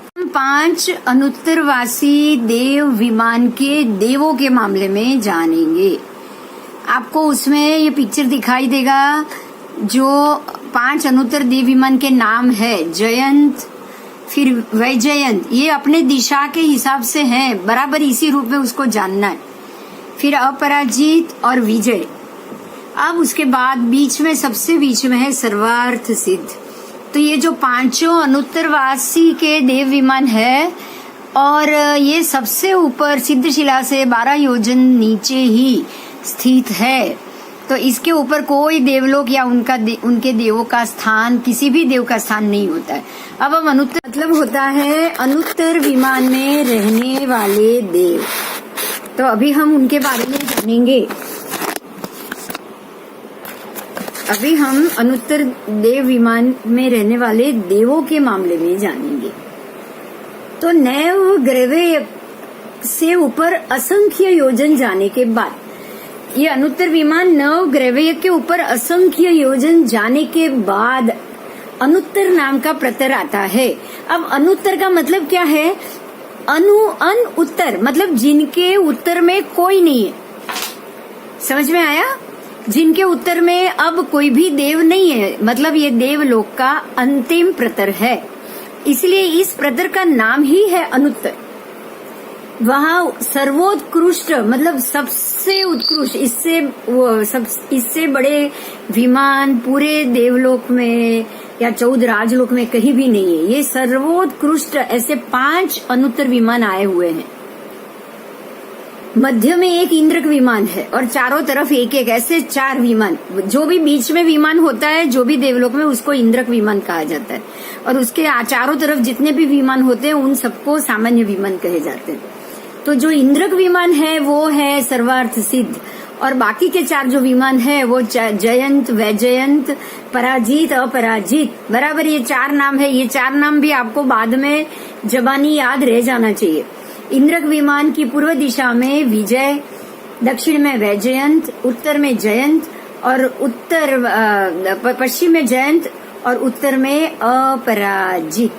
हम 5 अनुत्तरवासी देव विमान के देवों के मामले में जानेंगे। आपको उसमें ये पिक्चर दिखाई देगा जो 5 अनुत्तर देव विमान के नाम है। जयंत, फिर वैजयंत, ये अपने दिशा के हिसाब से हैं, बराबर इसी रूप में उसको जानना है। फिर अपराजित और विजय। अब उसके बाद बीच में, सबसे बीच में है सर्वार्थ सिद्ध। तो ये जो 5 अनुत्तरवासी के देव विमान है और ये सबसे ऊपर सिद्धशिला से 12 योजन नीचे ही स्थित है। तो इसके ऊपर कोई देवलोक या उनके देवों का स्थान, किसी भी देव का स्थान नहीं होता है। अब हम अनुत्तर मतलब होता है अनुत्तर विमान में रहने वाले देव। तो अभी हम उनके बारे में जानेंगे। अभी हम अनुत्तर देव विमान में रहने वाले देवों के मामले में जानेंगे। तो नव ग्रह से ऊपर असंख्य योजन जाने के बाद, ये अनुत्तर विमान नव ग्रह के ऊपर असंख्य योजन जाने के बाद अनुत्तर नाम का प्रतर आता है। अब अनुत्तर का मतलब क्या है? अन उत्तर, मतलब जिनके उत्तर में कोई नहीं है। समझ में आया? जिनके उत्तर में अब कोई भी देव नहीं है, मतलब ये देवलोक का अंतिम प्रतर है। इसलिए इस प्रतर का नाम ही है अनुत्तर। वहाँ सर्वोत्कृष्ट, मतलब सबसे उत्कृष्ट, इससे बड़े विमान पूरे देवलोक में या 14 राजलोक में कहीं भी नहीं है। ये सर्वोत्कृष्ट ऐसे 5 अनुत्तर विमान आए हुए हैं। मध्य में एक इंद्रक विमान है और चारों तरफ एक एक ऐसे 4 विमान। जो भी बीच में विमान होता है, जो भी देवलोक में, उसको इंद्रक विमान कहा जाता है। और उसके चारों तरफ जितने भी विमान होते हैं उन सबको सामान्य विमान कहे जाते हैं। तो जो इंद्रक विमान है वो है सर्वार्थ सिद्ध, और बाकी के 4 जो विमान है वो जयंत, वैजयंत, पराजित, अपराजित, बराबर ये 4 नाम है। ये 4 नाम भी आपको बाद में जबानी याद रह जाना चाहिए। इंद्रक विमान की पूर्व दिशा में विजय, दक्षिण में वैजयंत, उत्तर में जयंत और पश्चिम में जयंत और उत्तर में अपराजित।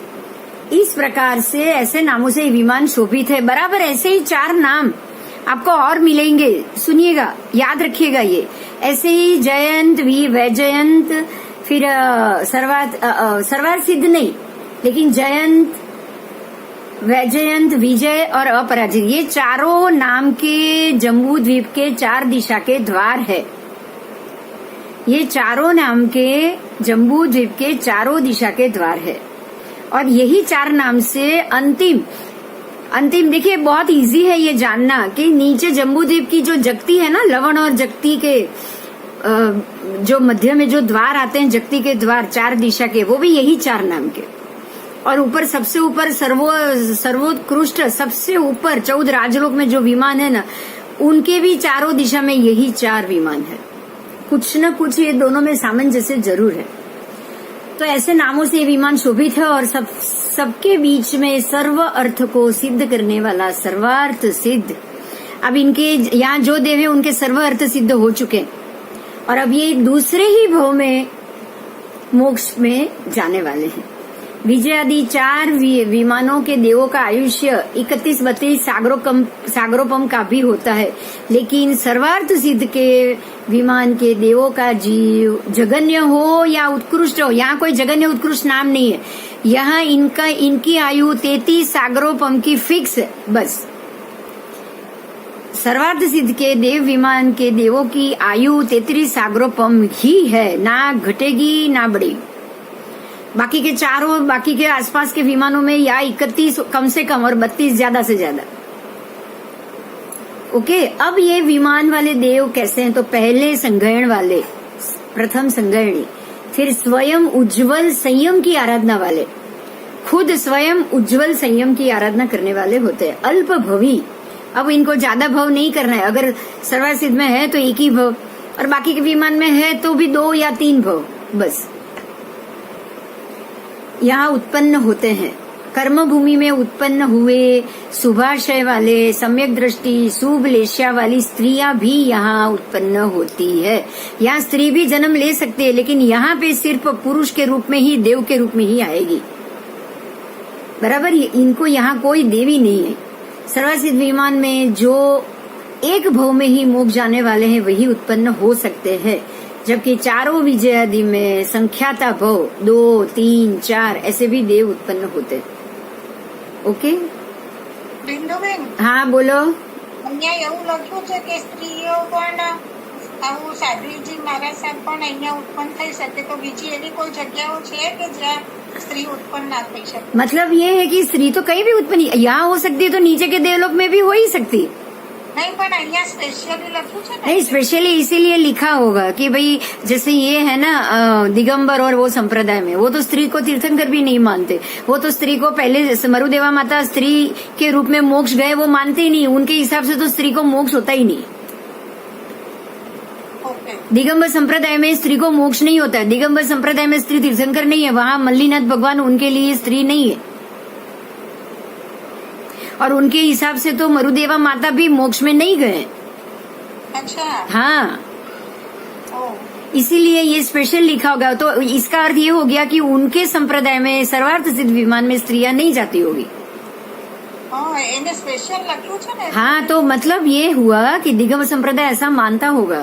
इस प्रकार से ऐसे नामों से विमान शोभित है। बराबर ऐसे ही 4 नाम आपको और मिलेंगे। सुनिएगा, याद रखिएगा। ये ऐसे ही जयंत, वैजयंत, फिर सर्वार्थ सिद्ध नहीं, लेकिन जयंत, वैजयंत, विजय और अपराजित, ये चारों नाम के जम्बू द्वीप के 4 दिशा के द्वार है। ये चारों नाम के जम्बू द्वीप के चारों दिशा के द्वार है। और यही 4 नाम से अंतिम देखिए, बहुत इजी है ये जानना कि नीचे जम्बू द्वीप की जो जगती है ना, लवण और जगती के जो मध्य में जो द्वार आते हैं, जगती के द्वार 4 दिशा के, वो भी यही 4 नाम के। और ऊपर सबसे ऊपर सर्वोत्कृष्ट, सबसे ऊपर 14 राजलोक में जो विमान है ना, उनके भी चारों दिशा में यही 4 विमान है। कुछ न कुछ ये दोनों में सामंजस्य जरूर है। तो ऐसे नामों से ये विमान शोभित है और सबके बीच में सर्व अर्थ को सिद्ध करने वाला सर्वार्थ सिद्ध। अब इनके यहाँ जो देव है उनके सर्व अर्थ सिद्ध हो चुके और अब ये दूसरे ही भव में मोक्ष में जाने वाले हैं। विजय आदि 4 विमानों के देवों का आयुष्य 31-32 सागरोपम का भी होता है, लेकिन सर्वार्थ सिद्ध के विमान के देवों का जीव जगन्य हो या उत्कृष्ट हो, यहाँ कोई जगन्य उत्कृष्ट नाम नहीं है। यहाँ इनकी आयु 33 सागरोपम की फिक्स है बस। सर्वार्थ सिद्ध के देव विमान के देवों की आयु 33 सागरोपम ही है, ना घटेगी ना बढ़ेगी। बाकी के आसपास के विमानों में या 31 कम से कम और 32 ज्यादा से ज्यादा। ओके, अब ये विमान वाले देव कैसे हैं? तो पहले संग्रहण वाले, प्रथम संग्रहणी, फिर स्वयं उज्जवल संयम की आराधना वाले, खुद स्वयं उज्जवल संयम की आराधना करने वाले होते हैं। अल्प भवी, अब इनको ज्यादा भव नहीं करना है। अगर सर्वार्थ सिद्ध में है तो 1 ही भव, और बाकी के विमान में है तो भी 2 या 3 भव बस। यहाँ उत्पन्न होते हैं, कर्म भूमि में उत्पन्न हुए शुभाशय वाले, सम्यक दृष्टि, शुभ लेश्या वाली स्त्रियां भी यहाँ उत्पन्न होती है। यहाँ स्त्री भी जन्म ले सकती है, लेकिन यहाँ पे सिर्फ पुरुष के रूप में ही, देव के रूप में ही आएगी। बराबर। इनको यहाँ कोई देवी नहीं है। सर्वसिद्ध विमान में जो एक भव में ही मोक्ष जाने वाले हैं वही उत्पन्न हो सकते हैं, जबकि चारों विजयादि में संख्याता भव 2, 3, 4 ऐसे भी देव उत्पन्न होते हैं। ओके બિંદુબેન, हाँ बोलो। અહીંયા એવું લખ્યું છે કે સ્ત્રીઓ પણ આવું સાધ્વીજી મહારાજ સાહેબ પણ અહીંયા ઉત્પન્ન થઈ શકે, તો બીજી એવી કોઈ જગ્યાઓ છે કે જ્યાં સ્ત્રી ઉત્પન્ન ના થઈ શકે? मतलब ये है कि स्त्री तो कहीं भी उत्पन्न, यहाँ हो सकती है तो नीचे के देवलोक में भी हो ही सकती। નહીં, પણ અહીંયા સ્પેશિયલી લખ્યું છે ને। नहीं, स्पेशली इसीलिए लिखा होगा कि भाई जैसे ये है ना दिगंबर और वो संप्रदाय में, वो तो स्त्री को तीर्थंकर भी नहीं मानते। वो तो स्त्री को पहले मरुदेवा माता स्त्री के रूप में मोक्ष गए वो मानते ही नहीं। उनके हिसाब से तो स्त्री को मोक्ष होता ही नहीं। ઓકે, दिगंबर संप्रदाय में स्त्री को मोक्ष नहीं होता है। दिगंबर संप्रदाय में स्त्री तीर्थंकर नहीं है। वहाँ मल्लीनाथ भगवान उनके लिए स्त्री नहीं है, और उनके हिसाब से तो मरुदेवा माता भी मोक्ष में नहीं गए। અચ્છા, हाँ, ઓ, इसीलिए ये स्पेशल लिखा होगा। तो इसका अर्थ ये हो गया कि उनके संप्रदाय में सर्वार्थ सिद्ध विमान में स्त्रियां नहीं जाती होगी। હા, એને સ્પેશિયલ લખ્યું છે ને। हाँ, तो मतलब ये हुआ कि दिगंबर संप्रदाय ऐसा मानता होगा,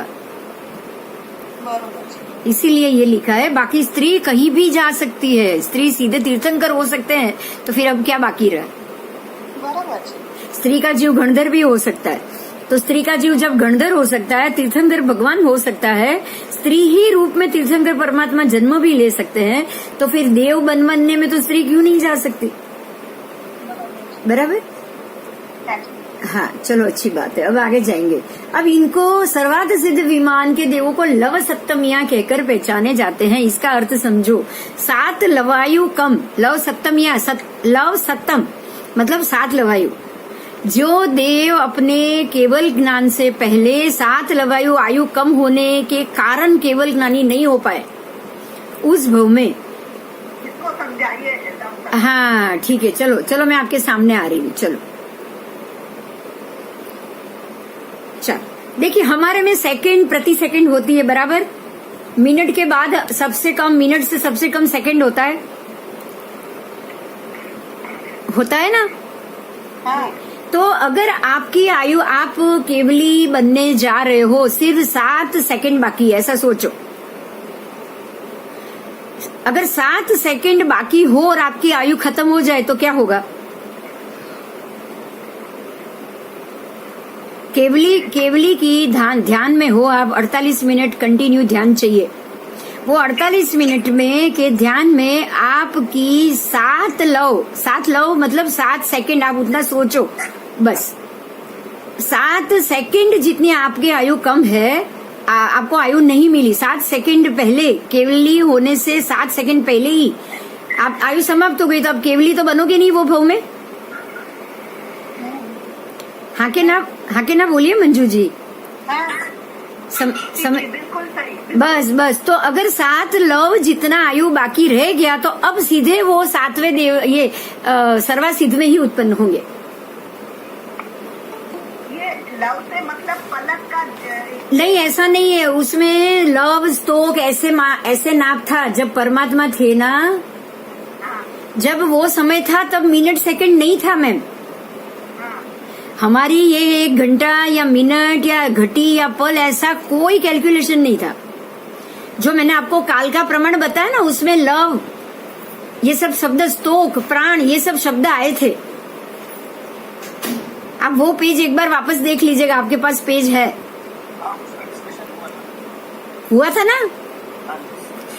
બરોબર છે। इसीलिए ये लिखा है। बाकी स्त्री कहीं भी जा सकती है, स्त्री सीधे तीर्थंकर हो सकते हैं, तो फिर अब क्या बाकी रहा? બરોબર છે। स्त्री का जीव गणधर भी हो सकता है, तो स्त्री का जीव जब गणधर हो सकता है, तीर्थंकर भगवान हो सकता है, स्त्री ही रूप में तीर्थंकर परमात्मा जन्म भी ले सकते हैं, तो फिर देव बनने में तो स्त्री क्यों नहीं जा सकती? बराबर। हाँ, चलो अच्छी बात है। अब आगे जाएंगे। अब इनको सर्वार्थ सिद्ध विमान के देवों को लव सप्तमियां कहकर पहचाने जाते हैं। इसका अर्थ समझो। 7 लवायु कम, लव सप्तमियां, लव सप्तम मतलब 7 लवायु। जो देव अपने केवल ज्ञान से पहले 7 लवायु आयु कम होने के कारण केवल ज्ञानी नहीं हो पाए, उस भव में। इसको समझाइए एकदम। हाँ ठीक है, चलो चलो मैं आपके सामने आ रही हूँ। चलो देखिए, हमारे में सेकंड प्रति सेकंड होती है, बराबर। मिनट के बाद सबसे कम, मिनट से सबसे कम सेकंड होता है ना। हाँ, तो अगर आपकी आयु, आप केवली बनने जा रहे हो, सिर्फ 7 सेकंड बाकी है, ऐसा सोचो। अगर 7 सेकंड बाकी हो और आपकी आयु खत्म हो जाए तो क्या होगा? केवली की ध्यान में हो आप, 48 मिनट कंटिन्यू ध्यान चाहिए। वो 48 मिनट में के ध्यान में आपकी 7 लव मतलब 7 सेकंड, आप उतना सोचो बस। 7 सेकंड जितनी आपकी आयु कम है, आपको आयु नहीं मिली। 7 सेकंड पहले, केवली होने से 7 सेकंड पहले ही आप आयु समाप्त हो गई, तो आप केवली तो बनोगे नहीं वो भव में। हाँ के ना बोलिए मंजू जी। हाँ, बिल्कुल सही। बस तो अगर 7 लव जितना आयु बाकी रह गया, तो अब सीधे वो 7वें देव ये सर्वासिद्ध में ही उत्पन्न होंगे। ये लव से मतलब पलक का नहीं, ऐसा नहीं है। उसमें लव स्तोक ऐसे नाप था जब परमात्मा थे ना। जब वो समय था तब मिनट सेकंड नहीं था मैम। हमारी ये 1 घंटा या मिनट या घटी या पल, ऐसा कोई कैलकुलेशन नहीं था। जो मैंने आपको काल का प्रमाण बताया ना, उसमें लव, ये सब शब्द, स्तोक, प्राण, ये सब शब्द आए थे। आप वो पेज एक बार वापस देख लीजिएगा, आपके पास पेज है। हुआ था ना।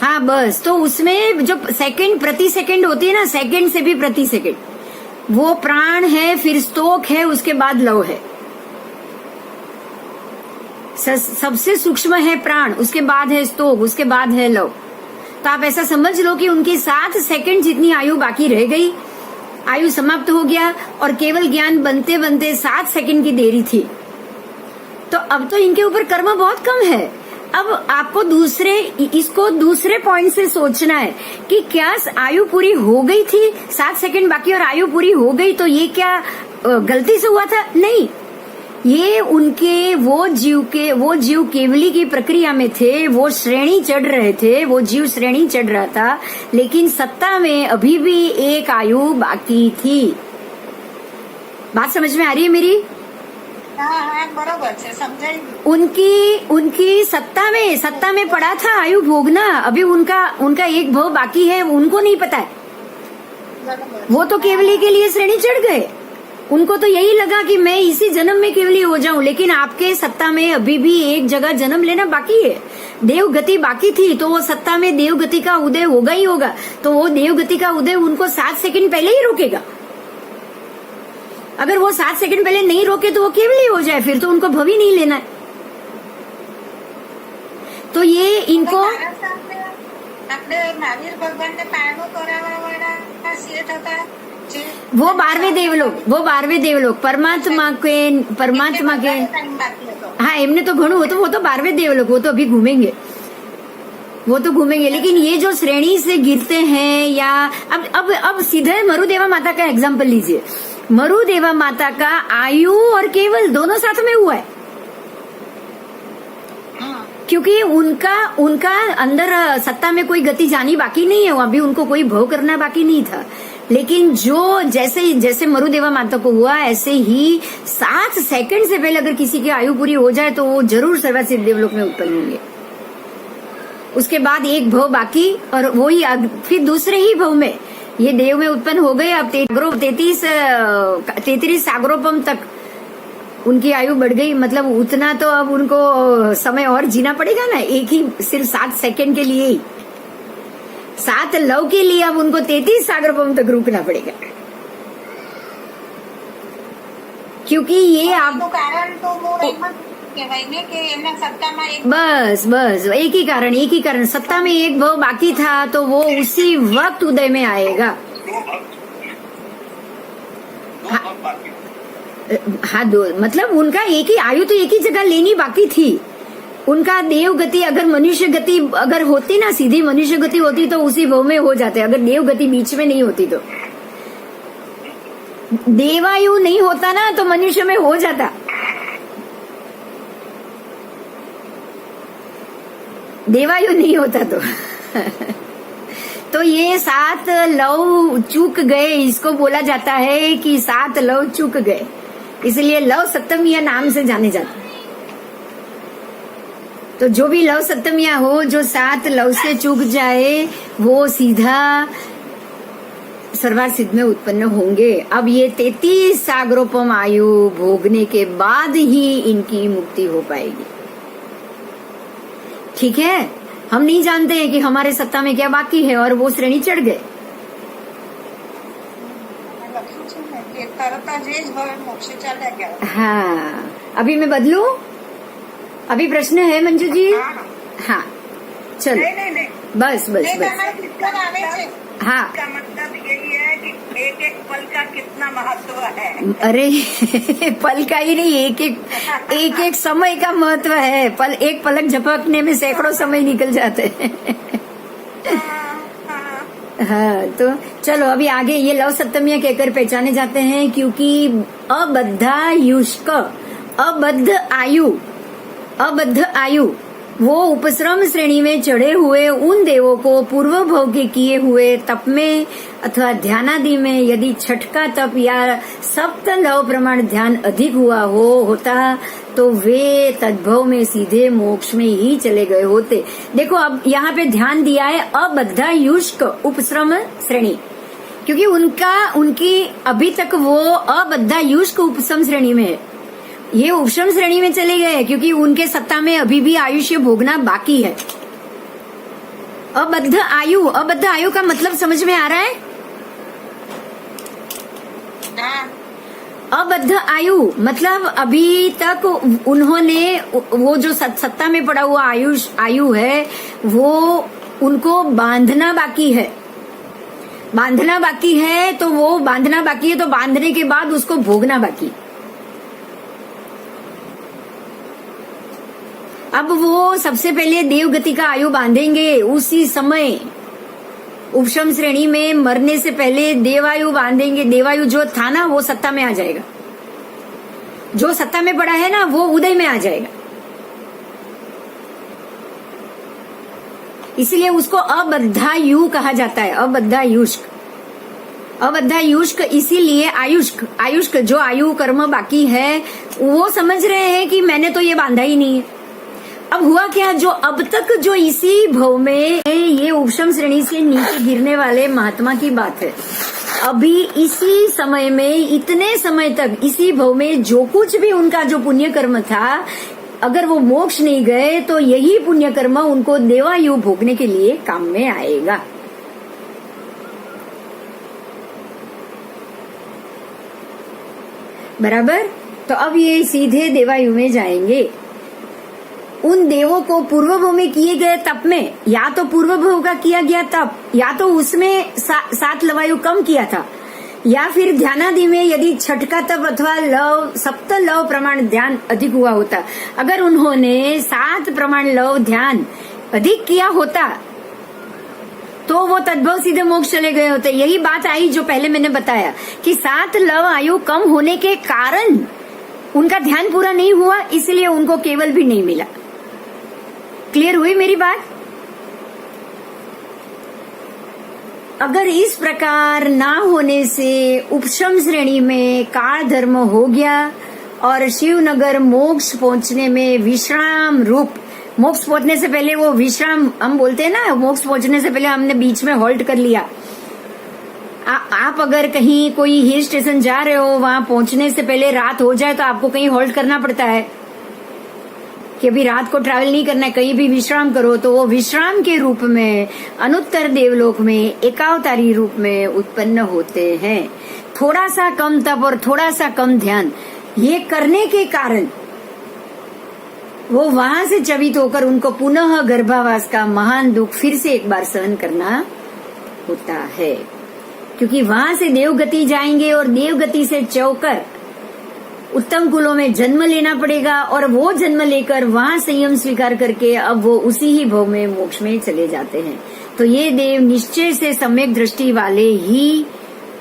हाँ बस, तो उसमें जो सेकंड प्रति सेकंड होती है ना, सेकंड से भी प्रति सेकंड, वो प्राण है, फिर स्तोक है, उसके बाद लव है। सबसे सूक्ष्म है प्राण, उसके बाद है स्तोक, उसके बाद है लव। तो आप ऐसा समझ लो कि उनकी 7 सेकंड जितनी आयु बाकी रह गई, आयु समाप्त हो गया, और केवल ज्ञान बनते बनते 7 सेकंड की देरी थी। तो अब तो इनके ऊपर कर्म बहुत कम है। अब आपको इसको दूसरे पॉइंट से सोचना है कि क्या आयु पूरी हो गई थी, 7 सेकंड बाकी और आयु पूरी हो गई, तो ये क्या गलती से हुआ था? नहीं, ये उनके वो जीव केवली की प्रक्रिया में थे, वो श्रेणी चढ़ रहे थे, वो जीव श्रेणी चढ़ रहा था, लेकिन सत्ता में अभी भी एक आयु बाकी थी। बात समझ में आ रही है मेरी? हाँ हाँ बरोबर છે સમજાઈ उनकी सत्ता में पड़ा था आयु भोगना, अभी उनका एक भव बाकी है, उनको नहीं पता है। બરોબર वो तो केवली के लिए श्रेणी चढ़ गए, उनको तो यही लगा कि मैं इसी जन्म में केवली हो जाऊं, लेकिन आपके सत्ता में अभी भी एक जगह जन्म लेना बाकी है। देव गति बाकी थी, तो वो सत्ता में देव गति का उदय होगा ही होगा, तो वो देव गति का उदय उनको 7 सेकंड पहले ही रोकेगा। अगर वो 7 सेकंड पहले नहीं रोके तो वो केवली हो जाए, फिर तो उनको भव ही नहीं लेना है। तो ये इनको આપણે મહાવીર ભગવાનને પારણું કરાવવાવાળા શેઠ હતા જે वो 12वें देवलोक परमात्मा के टाइम બાકી હતો हाँ एमने तो घणु वो तो 12वें देवलोक, वो तो अभी घूमेंगे, लेकिन ये जो श्रेणी से गिरते हैं, या अब सीधे मरुदेवा माता का एग्जाम्पल लीजिए। मरुदेवा माता का आयु और केवल दोनों साथ में हुआ है, क्योंकि उनका अंदर सत्ता में कोई गति जानी बाकी नहीं है, अभी उनको कोई भव करना बाकी नहीं था। लेकिन जो जैसे मरुदेवा माता को हुआ, ऐसे ही 7 सेकंड से पहले अगर किसी की आयु पूरी हो जाए तो वो जरूर सर्वासिद्ध देवलोक में उत्पन्न होंगे। उसके बाद एक भव बाकी, और वही फिर दूसरे ही भव में ये देव में उत्पन्न हो गए। अब 33 सागरोपम तक उनकी आयु बढ़ गई, मतलब उतना तो अब उनको समय और जीना पड़ेगा ना, एक ही सिर्फ 7 सेकंड के लिए ही, 7 लव के लिए अब उनको 33 सागरोपम तक रुकना पड़ेगा, क्योंकि ये आप કારણ તો મૂળ એમ જ કહેવાય ને કે એમના સત્તામાં એક बस एक ही कारण, सत्ता में एक भव बाकी था, तो वो उसी वक्त उदय में आएगा। हाँ मतलब उनका एक ही आयु तो एक ही जगह लेनी बाकी थी। उनका देव गति अगर मनुष्य गति अगर होती ना, सीधी मनुष्य गति होती तो उसी भव में हो जाते, अगर देव गति बीच में नहीं होती तो। देवायु नहीं होता ना तो मनुष्य में हो जाता। देवायु नहीं होता तो ये 7 लव चूक गए, इसको बोला जाता है कि 7 लव चूक गए, इसलिए लव सप्तमिया नाम से जाने जाते। तो जो भी लव सप्तमिया हो, जो 7 लव से चूक जाए, वो सीधा सर्वासिद्ध में उत्पन्न होंगे। अब ये 33 सागरोपम आयु भोगने के बाद ही इनकी मुक्ति हो पाएगी। ठीक है, हम नहीं जानते हैं कि हमारे सत्ता में क्या बाकी है, और वो श्रेणी चढ़ गए। લખ્યું છે ને કે તરત જ એ જ હવે મોક્ષે ચાલ્યા ગયા हाँ, अभी मैं बदलू? अभी प्रश्न है मंजू जी? हाँ चलो, નહીં નહીં નહીં बस बस નહીં बस તમારે कीर्तन આવે છે हाँ। इसका मतलब यही है कि एक एक पल का कितना महत्व है। अरे पल का ही नहीं, एक एक समय का महत्व है। एक पलक झपकने में सैकड़ों समय निकल जाते हैं। हाँ, तो चलो अभी आगे ये लव सप्तमियां कहकर पहचाने जाते हैं, क्योंकि अबद्धायुष्क, अबद्ध आयु वो उपश्रम श्रेणी में चढ़े हुए उन देवों को पूर्व भव के किए हुए तप में अथवा ध्यानादि में यदि छठका तप या सप्त लव प्रमाण ध्यान अधिक होता तो वे तद्भव में सीधे मोक्ष में ही चले गए होते। देखो अब यहाँ पे ध्यान दिया है अबद्धायुष्क उपश्रम श्रेणी, क्योंकि उनकी अभी तक वो अबद्धायुष्क उपश्रम श्रेणी में है, ये उपशम श्रेणी में चले गए, क्योंकि उनके सत्ता में अभी भी आयुष्य भोगना बाकी है। अबद्ध आयु का मतलब समझ में आ रहा है? अबद्ध आयु मतलब अभी तक उन्होंने वो जो सत्ता में पड़ा हुआ आयु है, वो उनको बांधना बाकी है। तो वो बांधना बाकी है, तो बांधने के बाद उसको भोगना बाकी। अब वो सबसे पहले देव गति का आयु बांधेंगे, उसी समय उपशम श्रेणी में मरने से पहले देवायु बांधेंगे। देवायु जो था ना वो सत्ता में आ जाएगा, जो सत्ता में पड़ा है ना वो उदय में आ जाएगा। इसलिए उसको अबद्धायु कहा जाता है, अबद्धायुष्क। अबद्धायुष्क इसीलिए आयुष्क जो आयु कर्म बाकी है वो समझ रहे हैं कि मैंने तो ये बांधा ही नहीं है। अब हुआ क्या, जो अब तक जो इसी भव में ये उपशम श्रेणी से नीचे गिरने वाले महात्मा की बात है, अभी इसी समय में इतने समय तक इसी भव में जो कुछ भी उनका जो पुण्य कर्म था, अगर वो मोक्ष नहीं गए तो यही पुण्य कर्म उनको देवायु भोगने के लिए काम में आएगा। बराबर। तो अब ये सीधे देवायु में जाएंगे। उन देवों को पूर्व भव में किए गए तप में, या तो पूर्व भव का किया गया तप, या तो उसमें 7 लवायु कम किया था, या फिर ध्यानादि में यदि छठ का तप अथवा लव सप्त लव प्रमाण ध्यान अधिक हुआ होता, अगर उन्होंने 7 प्रमाण लव ध्यान अधिक किया होता तो वो तद्भव सीधे मोक्ष चले गए होते। यही बात आई जो पहले मैंने बताया कि 7 लव आयु कम होने के कारण उनका ध्यान पूरा नहीं हुआ, इसलिए उनको केवल भी नहीं मिला। क्लियर हुई मेरी बात? अगर इस प्रकार ना होने से उपशम श्रेणी में काल धर्म हो गया और शिवनगर मोक्ष पहुंचने में विश्राम रूप, मोक्ष पहुंचने से पहले वो विश्राम हम बोलते हैं ना, मोक्ष पहुंचने से पहले हमने बीच में हॉल्ट कर लिया। आप अगर कहीं कोई हिल स्टेशन जा रहे हो, वहां पहुंचने से पहले रात हो जाए तो आपको कहीं हॉल्ट करना पड़ता है कि अभी रात को ट्रैवल नहीं करना है, कहीं भी विश्राम करो। तो वो विश्राम के रूप में अनुत्तर देवलोक में एकावतारी रूप में उत्पन्न होते हैं। थोड़ा सा कम तप और थोड़ा सा कम ध्यान ये करने के कारण वो वहां से चवित होकर उनको पुनः गर्भावास का महान दुख फिर से एक बार सहन करना होता है, क्योंकि वहां से देवगति जाएंगे और देवगति से चौकर उत्तम कुलों में जन्म लेना पड़ेगा, और वो जन्म लेकर वहां संयम स्वीकार करके अब वो उसी ही भव में मोक्ष में चले जाते हैं। तो ये देव निश्चय से सम्यक दृष्टि वाले ही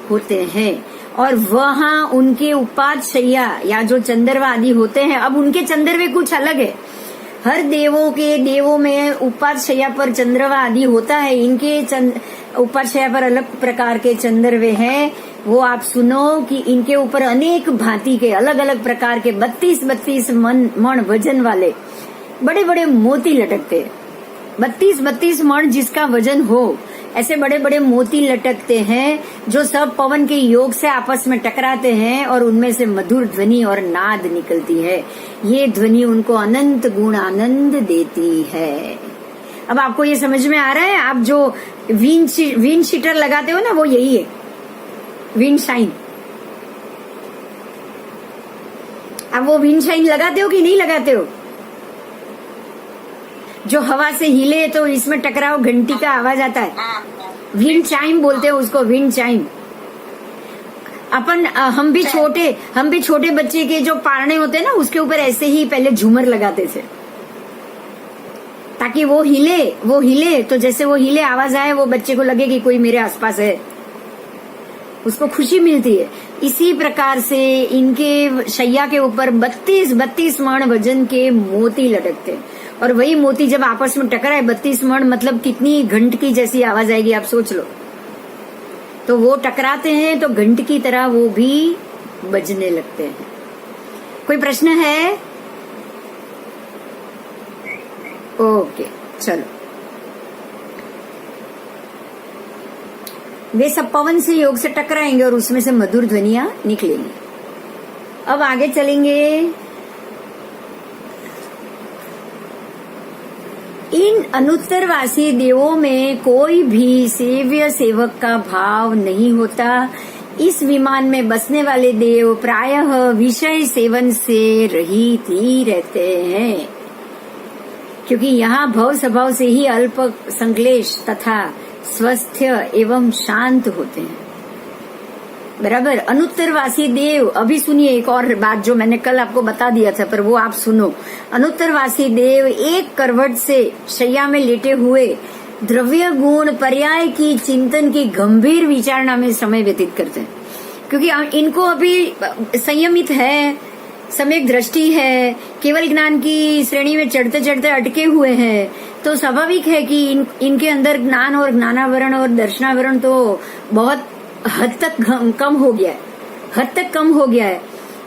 होते हैं, और वहां उनके उपाद शैया या जो चंद्रवा आदि होते हैं, अब उनके चंद्रवे कुछ अलग है। हर देवों में उपाद शैया पर चंद्रवा आदि होता है, इनके उपाद शैया पर अलग प्रकार के चंद्रवे हैं। वो आप सुनो कि इनके ऊपर अनेक भांति के अलग अलग प्रकार के 32 मण वजन वाले बड़े बड़े मोती लटकते हैं। 32 मण जिसका वजन हो, ऐसे बड़े बड़े मोती लटकते हैं जो सब पवन के योग से आपस में टकराते हैं और उनमें से मधुर ध्वनि और नाद निकलती है। ये ध्वनि उनको अनंत गुण आनंद देती है। अब आपको ये समझ में आ रहा है? आप जो विंड शीटर लगाते हो ना, वो यही है, विंड शाइन। अब वो विंड शाइन लगाते हो कि नहीं लगाते हो? जो हवा से हिले तो इसमें टकराव घंटी का आवाज आता है, विंड चाइम बोलते हो उसको, विंड चाइम। हम भी छोटे बच्चे के जो पारने होते हैं ना, उसके ऊपर ऐसे ही पहले झूमर लगाते थे ताकि वो हिले तो जैसे वो हिले आवाज आए, वो बच्चे को लगे कि कोई मेरे आसपास है, उसको खुशी मिलती है। इसी प्रकार से इनके शैया के ऊपर 32 मण वजन के मोती लटकते हैं, और वही मोती जब आपस में टकराए 32 मण, मतलब कितनी घंट की जैसी आवाज आएगी, आप सोच लो। तो वो टकराते हैं तो घंट की तरह वो भी बजने लगते हैं। कोई प्रश्न है? ओके, चलो। वे सब पवन से योग से टकराएंगे और उसमें से मधुर ध्वनियां निकलेंगी। अब आगे चलेंगे। इन अनुत्तरवासी देवों में कोई भी सेव्य सेवक का भाव नहीं होता। इस विमान में बसने वाले देव प्रायः विषय सेवन से रहित ही रहते हैं, क्योंकि यहाँ भव स्वभाव से ही अल्प संक्लेश तथा स्वस्थ्य एवं शांत होते हैं। बराबर। अनुत्तरवासी देव, अभी सुनिए एक और बात जो मैंने कल आपको बता दिया था, पर वो आप सुनो। अनुत्तरवासी देव एक करवट से शैया में लेटे हुए द्रव्य गुण पर्याय की चिंतन की गंभीर विचारणा में समय व्यतीत करते हैं, क्योंकि इनको अभी संयमित है, सम्यक दृष्टि है, केवल ज्ञान की श्रेणी में चढ़ते चढ़ते अटके हुए हैं, तो स्वाभाविक है कि इनके अंदर ज्ञान और ज्ञानावरण और दर्शनावरण तो बहुत हद तक कम हो गया है, हद तक कम हो गया है।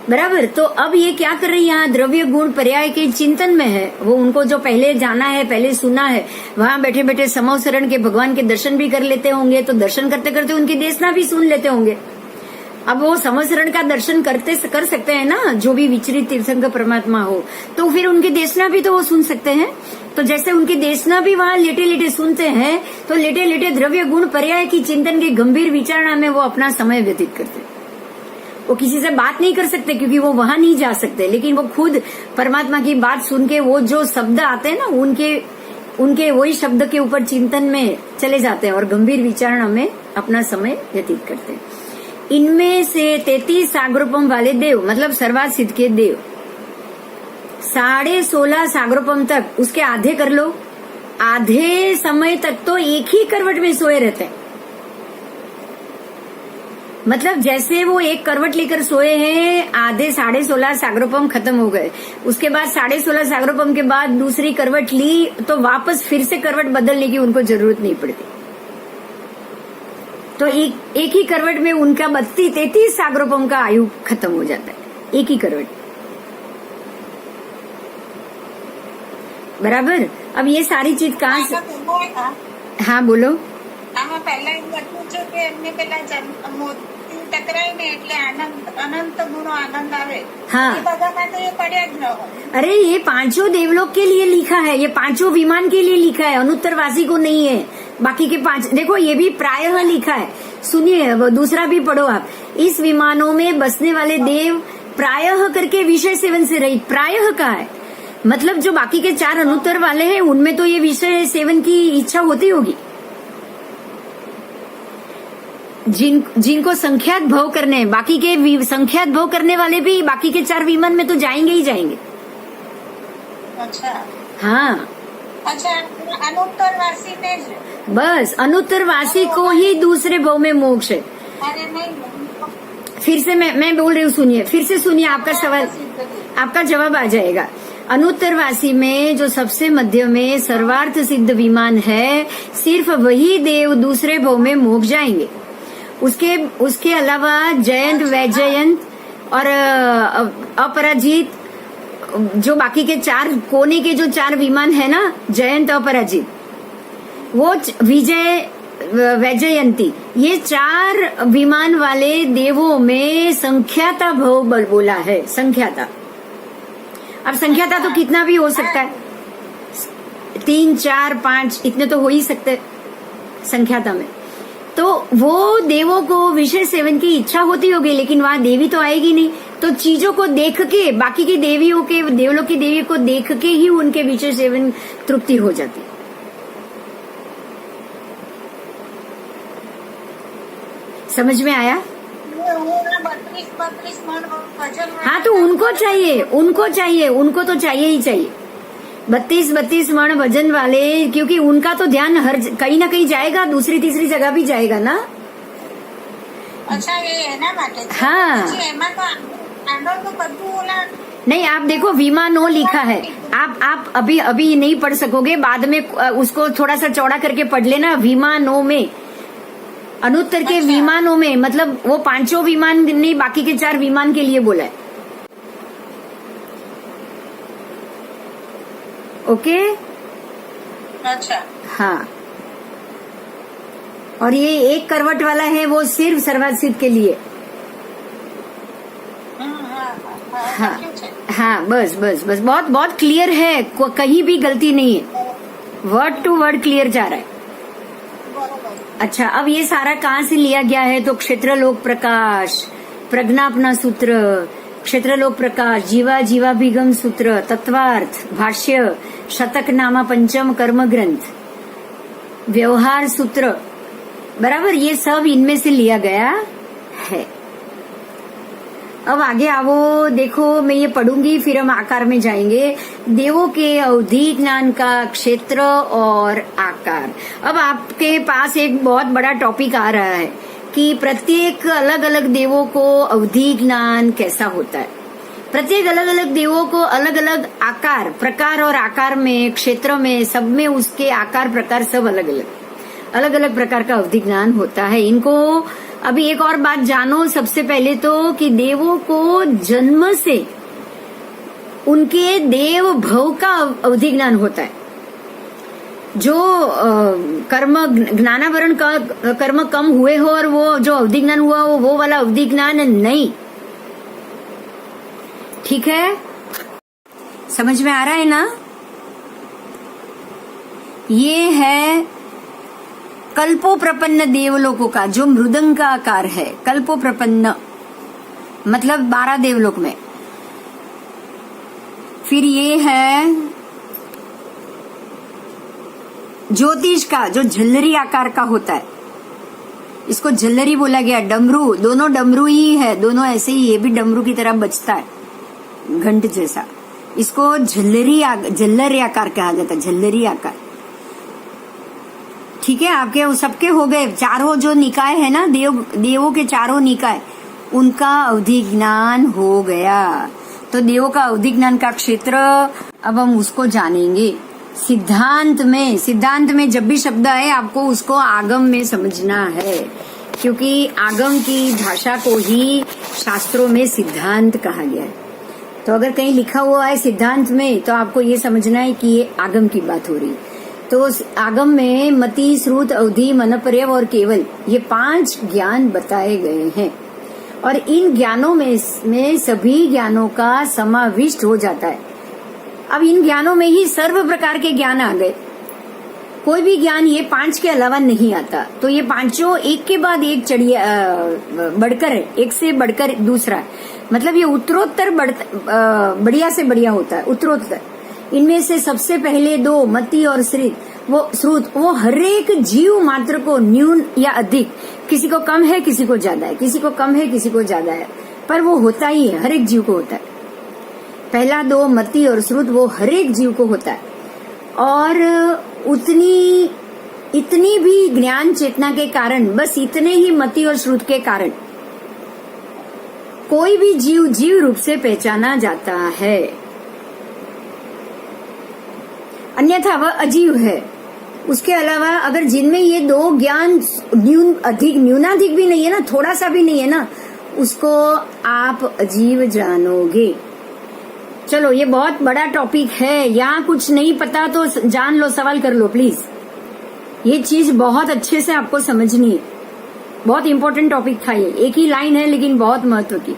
बराबर। तो अब ये क्या कर रही है, यहाँ द्रव्य गुण पर्याय के चिंतन में है। वो उनको जो पहले जाना है, पहले सुना है, वहां बैठे बैठे समवसरण के भगवान के दर्शन भी कर लेते होंगे, तो दर्शन करते करते उनकी देशना भी सुन लेते होंगे। अब वो समवसरण का दर्शन कर सकते हैं ना, जो भी विचरित तीर्थंकर परमात्मा हो, तो फिर उनकी देशना भी तो वो सुन सकते हैं। तो जैसे उनकी देशना भी वहां लेटे लेटे सुनते हैं, तो लेटे लेटे द्रव्य गुण पर्याय की चिंतन की गंभीर विचारणा में वो अपना समय व्यतीत करते हैं। वो किसी से बात नहीं कर सकते क्योंकि वो वहां नहीं जा सकते, लेकिन वो खुद परमात्मा की बात सुन के वो जो शब्द आते हैं ना, उनके वही शब्द के ऊपर चिंतन में चले जाते हैं और गंभीर विचारणा में अपना समय व्यतीत करते हैं। इनमें से 33 सागरोपम वाले देव, मतलब सर्वात सिद्ध के देव, 16.5 सागरोपम तक उसके आधे कर लो, आधे समय तक तो एक ही करवट में सोए रहते हैं। मतलब जैसे वो एक करवट लेकर सोए हैं, आधे 16.5 सागरोपम खत्म हो गए, उसके बाद 16.5 सागरोपम के बाद दूसरी करवट ली, तो वापस फिर से करवट बदलने की उनको जरूरत नहीं पड़ती। तो एक ही करवट में उनका 32-33 सागरोपम का आयु खत्म हो जाता है, एक ही करवट। बराबर। अब ये सारी चीज कहाँ से, हाँ बोलो। આમાં પહેલા એવું હતું છે કે એમને પેલા મોતી ટકરાય ને એટલે અનંત ગુણો આનંદ આવે, हाँ। એ બધામાં તો એ પડ્યા જ ન હોય। अरे ये पांचों देवलोक के लिए लिखा है, ये पांचों विमान के लिए लिखा है, अनुत्तरवासी को नहीं है। बाकी के 5 देखो, ये भी प्रायः लिखा है। सुनिए, वो दूसरा भी पढ़ो आप। इस विमानों में बसने वाले देव प्रायः करके विषय सेवन से रहित, प्रायः का है मतलब जो बाकी के 4 अनुत्तर वाले हैं उनमें तो ये विषय सेवन की इच्छा होती होगी। जिनको संख्यात भव करने हैं, बाकी के संख्यात भव करने वाले भी बाकी के 4 विमान में तो जाएंगे ही जाएंगे। अच्छा, हाँ, अच्छा, अनुत्तरवासी ने बस अनुत्तरवासी को ही दूसरे भव में मोक्ष है। अरे नहीं, फिर से मैं बोल रही हूँ, सुनिए, फिर से सुनिए, आपका सवाल, आपका जवाब आ जाएगा। अनुत्तरवासी में जो सबसे मध्य में सर्वार्थ सिद्ध विमान है, सिर्फ वही देव दूसरे भव में मोक्ष जाएंगे। उसके अलावा जयंत, वैजयंत और अपराजित, जो बाकी के 4 कोने के जो 4 विमान है ना, जयंत, अपराजित, वो विजय, वैजयंती, ये 4 विमान वाले देवों में संख्याता भव बोला है, संख्याता। अब संख्याता तो कितना भी हो सकता है, 3, 4, 5 इतने तो हो ही सकते संख्याता में। तो वो देवों को विषय सेवन की इच्छा होती होगी, लेकिन वहां देवी तो आएगी नहीं, तो चीजों को देख के, बाकी की देवियों के, देवलों की देवी को देख के ही उनके विषय सेवन तृप्ति हो जाती। समझ में आया? 32 मन भजन। हाँ, तो उनको चाहिए, उनको तो चाहिए ही चाहिए 32 मण भजन वाले, क्योंकि उनका तो ध्यान हर कहीं ना कहीं जाएगा, दूसरी तीसरी जगह भी जाएगा ना। अच्छा, ये है ना बातें। हाँ, नहीं, आप देखो विमानो लिखा है, आप अभी नहीं पढ़ सकोगे, बाद में उसको थोड़ा सा चौड़ा करके पढ़ लेना। विमानों में, अनुत्तर के विमानों में, मतलब वो 5 विमान नहीं, बाकी के 4 विमान के लिए बोला है। ओके, अच्छा, हाँ। और ये एक करवट वाला है, वो सिर्फ सर्वासिद्ध के लिए। हाँ, हाँ, बस बहुत क्लियर है, कहीं भी गलती नहीं है, वर्ड टू वर्ड क्लियर जा रहा है। अच्छा, अब ये सारा कहाँ से लिया गया है, तो क्षेत्रलोक प्रकाश, प्रज्ञापना सूत्र, क्षेत्रलोक प्रकाश, जीवाभिगम सूत्र, तत्वार्थ, भाष्य, शतकनामा पंचम कर्म ग्रंथ, व्यवहार सूत्र, बराबर, ये सब इनमें से लिया गया है। अब आगे आओ, देखो, मैं ये पढ़ूंगी, फिर हम आकार में जाएंगे। देवों के अवधि ज्ञान का क्षेत्र और आकार। अब आपके पास एक बहुत बड़ा टॉपिक आ रहा है कि प्रत्येक अलग अलग देवों को अवधि ज्ञान कैसा होता है, प्रत्येक अलग अलग देवों को अलग अलग आकार, प्रकार और आकार में, क्षेत्र में, सब में उसके आकार प्रकार सब अलग अलग प्रकार का अवधि ज्ञान होता है। इनको अभी एक और बात जानो सबसे पहले तो कि देवों को जन्म से उनके देव भव का अवधि ज्ञान होता है। जो कर्म ज्ञानावरण का कर्म कम हुए हो और वो जो अवधि ज्ञान हुआ हो वो वाला अवधि ज्ञान नहीं। ठीक है, समझ में आ रहा है ना? ये है कल्पो प्रपन्न देवलोकों का जो मृदंग का आकार है। कल्पो प्रपन्न मतलब 12 देवलोक में। फिर ये है ज्योतिष का जो झल्लरी आकार का होता है, इसको झल्लरी बोला गया। डमरू, दोनों डमरू ही है, दोनों ऐसे ही, ये भी डमरू की तरह बजता है घंट जैसा। इसको झल्लरी आकार कहा जाता है, झल्लरी आकार। ठीक है, आपके सबके हो गए। चारों जो निकाय है ना, देवों के चारों निकाय, उनका अवधि ज्ञान हो गया। तो देवों का अवधि ज्ञान का क्षेत्र अब हम उसको जानेंगे। सिद्धांत में जब भी शब्द आए आपको उसको आगम में समझना है, क्योंकि आगम की भाषा को ही शास्त्रों में सिद्धांत कहा गया है। तो अगर कहीं लिखा हुआ है सिद्धांत में तो आपको ये समझना है कि ये आगम की बात हो रही। तो आगम में मति, श्रुत, अवधि, मनपर्यव और केवल, ये 5 ज्ञान बताए गए हैं। और इन ज्ञानों में सभी ज्ञानों का समाविष्ट हो जाता है। अब इन ज्ञानों में ही सर्व प्रकार के ज्ञान आ गए। कोई भी ज्ञान ये 5 के अलावा नहीं आता। तो ये पांचों एक के बाद एक बढ़कर है, एक से बढ़कर दूसरा है। मतलब ये उत्तरोत्तर बढ़िया से बढ़िया होता है, उत्तरोत्तर। इनमें से सबसे पहले 2 मति और श्रुत, वो हर एक जीव मात्र को न्यून या अधिक, किसी को कम है किसी को ज्यादा है, किसी को कम है किसी को ज्यादा है, पर वो होता ही है, हर एक जीव को होता है। पहला 2 मति और श्रुत वो हर एक जीव को होता है। और इतनी भी ज्ञान चेतना के कारण, बस इतने ही मति और श्रुत के कारण कोई भी जीव रूप से पहचाना जाता है, अन्यथा वह अजीव है। उसके अलावा अगर जिनमें ये 2 ज्ञान न्यूनाधिक भी नहीं है ना, थोड़ा सा भी नहीं है ना, उसको आप अजीव जानोगे। चलो, ये बहुत बड़ा टॉपिक है, यहाँ कुछ नहीं पता तो जान लो, सवाल कर लो प्लीज। ये चीज बहुत अच्छे से आपको समझनी है, बहुत इंपॉर्टेंट टॉपिक था ये। एक ही लाइन है लेकिन बहुत महत्व की।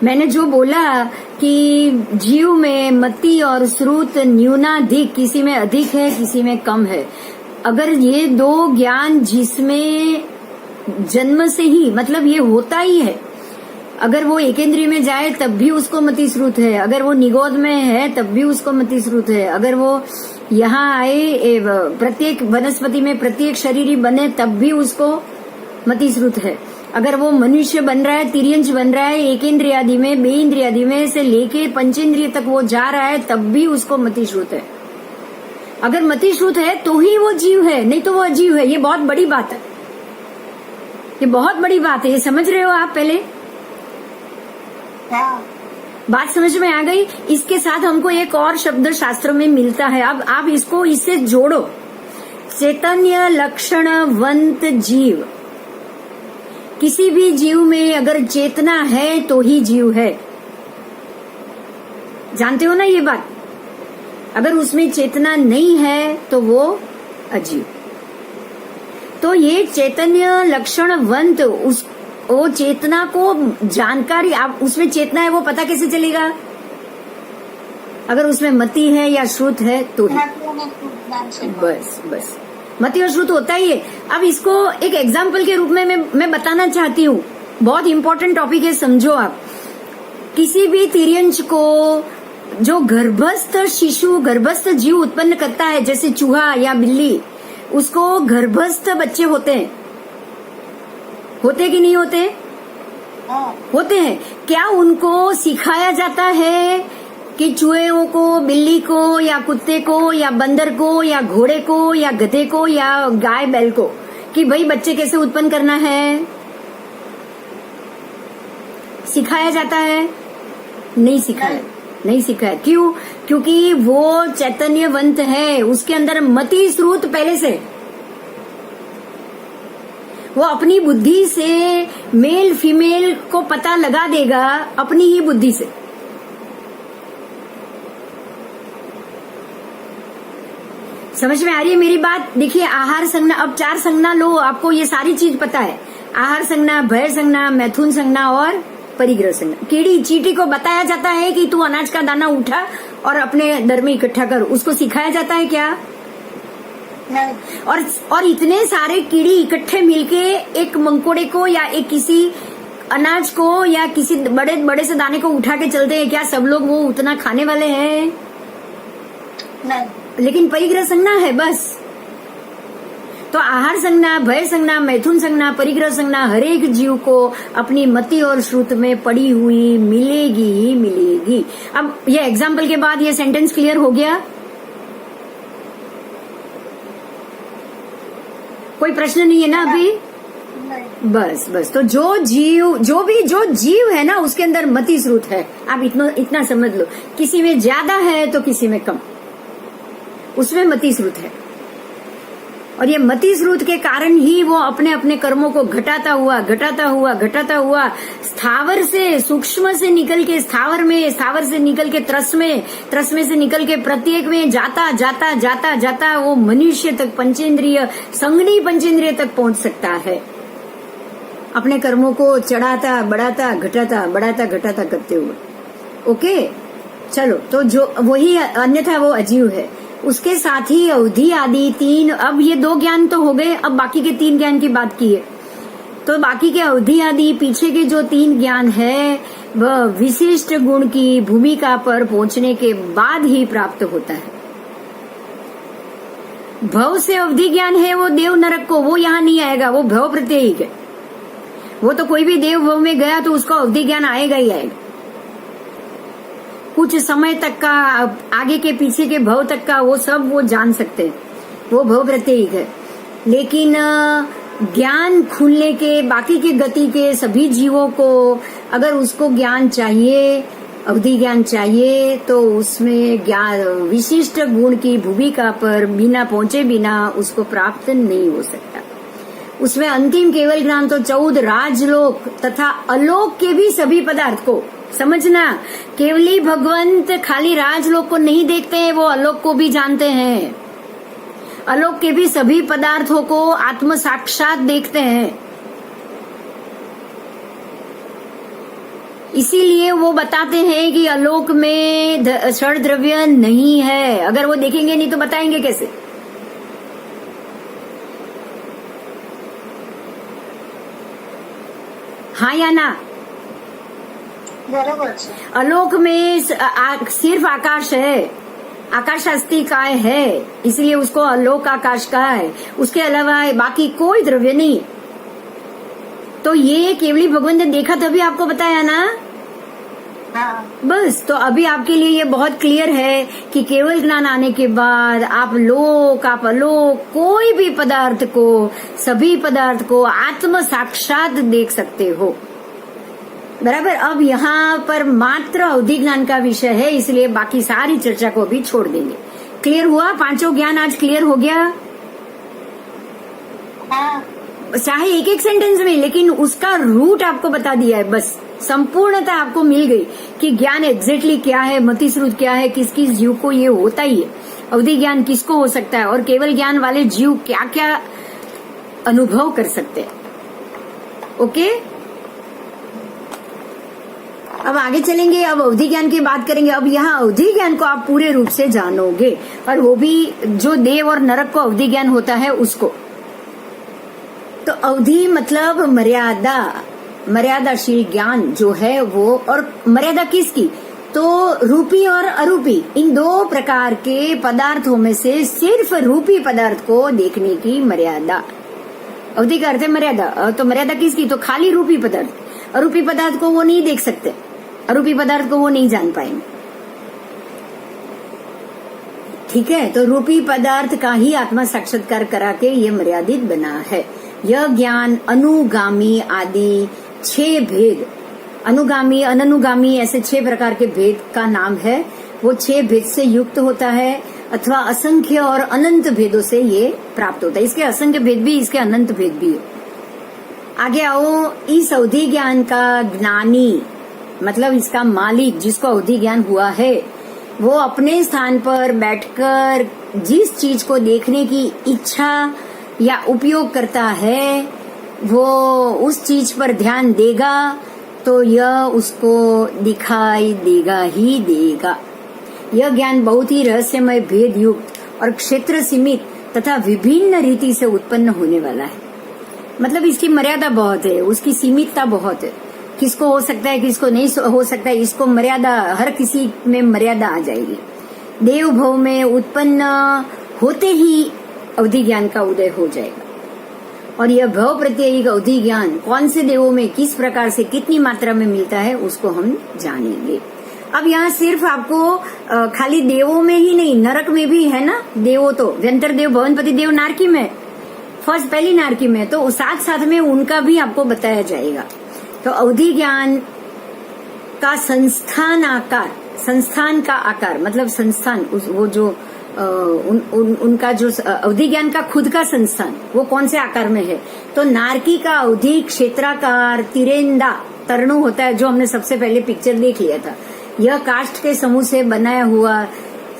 मैंने जो बोला कि जीव में मति और श्रुत न्यूनाधिक, किसी में अधिक है किसी में कम है। अगर ये 2 ज्ञान जिसमें जन्म से ही, मतलब ये होता ही है, अगर वो एकेंद्रिय में जाए तब भी उसको मति श्रुत है, अगर वो निगोद में है तब भी उसको मति श्रुत है, अगर वो यहाँ आए प्रत्येक वनस्पति में प्रत्येक शरीरी बने तब भी उसको मति श्रुत है, अगर वो मनुष्य बन रहा है, तिर्यंश बन रहा है, एकेंद्रियादि में, बेइंद्रियादि में से लेके पंचेंद्रिय तक वो जा रहा है तब भी उसको मति श्रुत है। अगर मति श्रुत है तो ही वो जीव है, नहीं तो वो अजीव है। ये बहुत बड़ी बात है, ये बहुत बड़ी बात है। ये समझ रहे हो आप? पहले बात समझ में आ गई। इसके साथ हमको एक और शब्द शास्त्र में मिलता है, अब आप इसको इससे जोड़ो। चैतन्य लक्षणवंत जीव। किसी भी जीव में अगर चेतना है तो ही जीव है, जानते हो ना ये बात? अगर उसमें चेतना नहीं है तो वो अजीव। तो ये चैतन्य लक्षणवंत, वो चेतना को जानकारी, आप उसमें चेतना है वो पता कैसे चलेगा? अगर उसमें मति है या श्रुत है तो ही। बस मति और श्रुत होता ही है। अब इसको एक एग्जाम्पल के रूप में मैं बताना चाहती हूँ, बहुत इंपॉर्टेंट टॉपिक है, समझो आप। किसी भी तिर्यंश को जो गर्भस्थ शिशु, गर्भस्थ जीव उत्पन्न करता है, जैसे चूहा या बिल्ली, उसको गर्भस्थ बच्चे होते हैं, होते कि नहीं होते? होते हैं। क्या उनको सिखाया जाता है कि चूहे को, बिल्ली को या कुत्ते को या बंदर को या घोड़े को या गधे को या गाय बैल को कि भाई बच्चे कैसे उत्पन्न करना है? सिखाया जाता है? नहीं सीखा है, नहीं सीखा है। क्यों? क्योंकि वो चैतन्यवंत है, उसके अंदर मति स्रोत पहले से। वो अपनी बुद्धि से मेल फीमेल को पता लगा देगा, अपनी ही बुद्धि से। समझ में आ रही है मेरी बात? देखिए, आहार संज्ञा, अब 4 संज्ञा लो, आपको ये सारी चीज पता है। आहार संज्ञा, भय संज्ञा, मैथुन संज्ञा और परिग्रह संज्ञा। कीड़ी चींटी को बताया जाता है कि तू अनाज का दाना उठा और अपने दर में इकट्ठा कर, उसको सिखाया जाता है क्या? नहीं। और इतने सारे कीड़ी इकट्ठे मिलके एक मंकोड़े को या एक किसी अनाज को या किसी बड़े बड़े से दाने को उठा के चलते हैं क्या? सब लोग वो उतना खाने वाले हैं? नहीं। लेकिन परिग्रह संज्ञा है बस। तो आहार संज्ञा, भय संज्ञा, मैथुन संज्ञा, परिग्रह संज्ञा हर एक जीव को अपनी मति और श्रुत में पड़ी हुई मिलेगी ही मिलेगी। अब ये एग्जाम्पल के बाद ये सेंटेंस क्लियर हो गया? कोई प्रश्न नहीं है ना अभी? नहीं। बस तो जो जीव है ना, उसके अंदर मति स्रोत है। आप इतना समझ लो, किसी में ज्यादा है तो किसी में कम, उसमें मति स्रोत है। और ये मति स्रोत के कारण ही वो अपने अपने कर्मों को घटाता हुआ स्थावर से, सूक्ष्म से निकल के स्थावर में, स्थावर से निकल के त्रस में से निकल के प्रत्येक में जाता वो मनुष्य तक, पंचेंद्रिय, संगनी पंचेंद्रिय तक पहुंच सकता है। अपने कर्मों को चढ़ाता बढ़ाता घटाता करते हुए। ओके, चलो, तो जो वही, अन्यथा वो अजीव है। उसके साथ ही अवधि आदि 3, अब ये 2 ज्ञान तो हो गए, अब बाकी के 3 ज्ञान की बात की है। तो बाकी के अवधि आदि पीछे के जो 3 ज्ञान है, वह विशिष्ट गुण की भूमिका पर पहुंचने के बाद ही प्राप्त होता है। भव से अवधि ज्ञान है वो देव नरक को, वो यहाँ नहीं आएगा, वो भव प्रत्ययिक है। वो तो कोई भी देव भव में गया तो उसको अवधि ज्ञान आएगा ही आएगा। कुछ समय तक का, आगे के पीछे के भव तक का, वो सब वो जान सकते हैं, वो भव प्रत्ययिक है। लेकिन ज्ञान खुलने के, बाकी के गति के सभी जीवों को अगर उसको ज्ञान चाहिए, अवधि ज्ञान चाहिए, तो उसमें ज्ञान विशिष्ट गुण की भूमिका पर बिना पहुंचे बिना उसको प्राप्त नहीं हो सकता। उसमें अंतिम केवल ज्ञान तो 14 राजलोक तथा अलोक के भी सभी पदार्थ को समझना। केवली भगवंत खाली राजलोक को नहीं देखते हैं, वो अलोक को भी जानते हैं। अलोक के भी सभी पदार्थों को आत्म साक्षात देखते हैं। इसीलिए वो बताते हैं कि अलोक में षड द्रव्य नहीं है। अगर वो देखेंगे नहीं तो बताएंगे कैसे? हाँ या ना? बरोबर। अलोक में सिर्फ आकाश है, आकाश अस्थि काय है, इसलिए उसको अलोक आकाश का है। उसके अलावा बाकी कोई द्रव्य नहीं। तो ये केवली भगवान ने देखा तभी आपको बताया ना। हाँ। बस, तो अभी आपके लिए ये बहुत क्लियर है कि केवल ज्ञान आने के बाद आप लोक, आप अलोक, कोई भी पदार्थ को, सभी पदार्थ को आत्म साक्षात देख सकते हो। बराबर। अब यहाँ पर मात्र अवधि ज्ञान का विषय है, इसलिए बाकी सारी चर्चा को भी छोड़ देंगे। क्लियर हुआ? 5 ज्ञान आज क्लियर हो गया। हाँ। चाहे एक सेंटेंस में, लेकिन उसका रूट आपको बता दिया है। बस संपूर्णता आपको मिल गई कि ज्ञान एग्जैक्टली क्या है, मति स्रोत क्या है, किस किस जीव को ये होता ही है, अवधि ज्ञान किसको हो सकता है, और केवल ज्ञान वाले जीव क्या क्या अनुभव कर सकते हैं। ओके, अब आगे चलेंगे। अब अवधि ज्ञान की बात करेंगे। अब यहाँ अवधि ज्ञान को आप पूरे रूप से जानोगे, और वो भी जो देव और नरक को अवधि ज्ञान होता है उसको। तो अवधि मतलब मर्यादा, मर्यादाशील ज्ञान जो है वो। और मर्यादा किसकी? तो रूपी और अरूपी, इन 2 प्रकार के पदार्थों में से सिर्फ रूपी पदार्थ को देखने की मर्यादा। अवधि का अर्थ है मर्यादा। तो मर्यादा किसकी? तो खाली रूपी पदार्थ। अरूपी पदार्थ को वो नहीं देख सकते, अरूपी पदार्थ को वो नहीं जान पाएंगे। ठीक है, तो रूपी पदार्थ का ही आत्मा साक्षात्कार करा के ये मर्यादित बना है। यह ज्ञान अनुगामी आदि 6 भेद अनुगामी, अननुगामी, ऐसे 6 प्रकार के भेद का नाम है। वो 6 भेद से युक्त होता है अथवा असंख्य और अनंत भेदों से ये प्राप्त होता है। इसके असंख्य भेद भी, इसके अनंत भेद भी है। आगे आओ, इस अवधि ज्ञान का ज्ञानी मतलब इसका मालिक, जिसको अवधि ज्ञान हुआ है, वो अपने स्थान पर बैठकर जिस चीज को देखने की इच्छा या उपयोग करता है, वो उस चीज पर ध्यान देगा तो यह उसको दिखाई देगा ही देगा। यह ज्ञान बहुत ही रहस्यमय, भेद युक्त और क्षेत्र सीमित तथा विभिन्न रीति से उत्पन्न होने वाला है। मतलब इसकी मर्यादा बहुत है, उसकी सीमितता बहुत है। किसको हो सकता है, किसको नहीं हो सकता है, इसको मर्यादा, हर किसी में मर्यादा आ जाएगी। देव भव में उत्पन्न होते ही अवधि ज्ञान का उदय हो जाएगा। और यह भव प्रत्ययिक अवधि ज्ञान कौन से देवों में किस प्रकार से कितनी मात्रा में मिलता है, उसको हम जानेंगे। अब यहाँ सिर्फ आपको खाली देवों में ही नहीं, नरक में भी है ना देवों, तो व्यंतर देव, भवनपति देव नारकी में, फर्स्ट पहली नारकी में, तो साथ साथ में उनका भी आपको बताया जाएगा। तो अवधि ज्ञान का संस्थान आकार, संस्थान का आकार मतलब संस्थान, वो जो उनका जो अवधि ज्ञान का खुद का संस्थान, वो कौन से आकार में है, तो नारकी का अवधि क्षेत्राकार तिरेंदा तरणु होता है, जो हमने सबसे पहले पिक्चर देख लिया था। यह काष्ठ के समूह से बनाया हुआ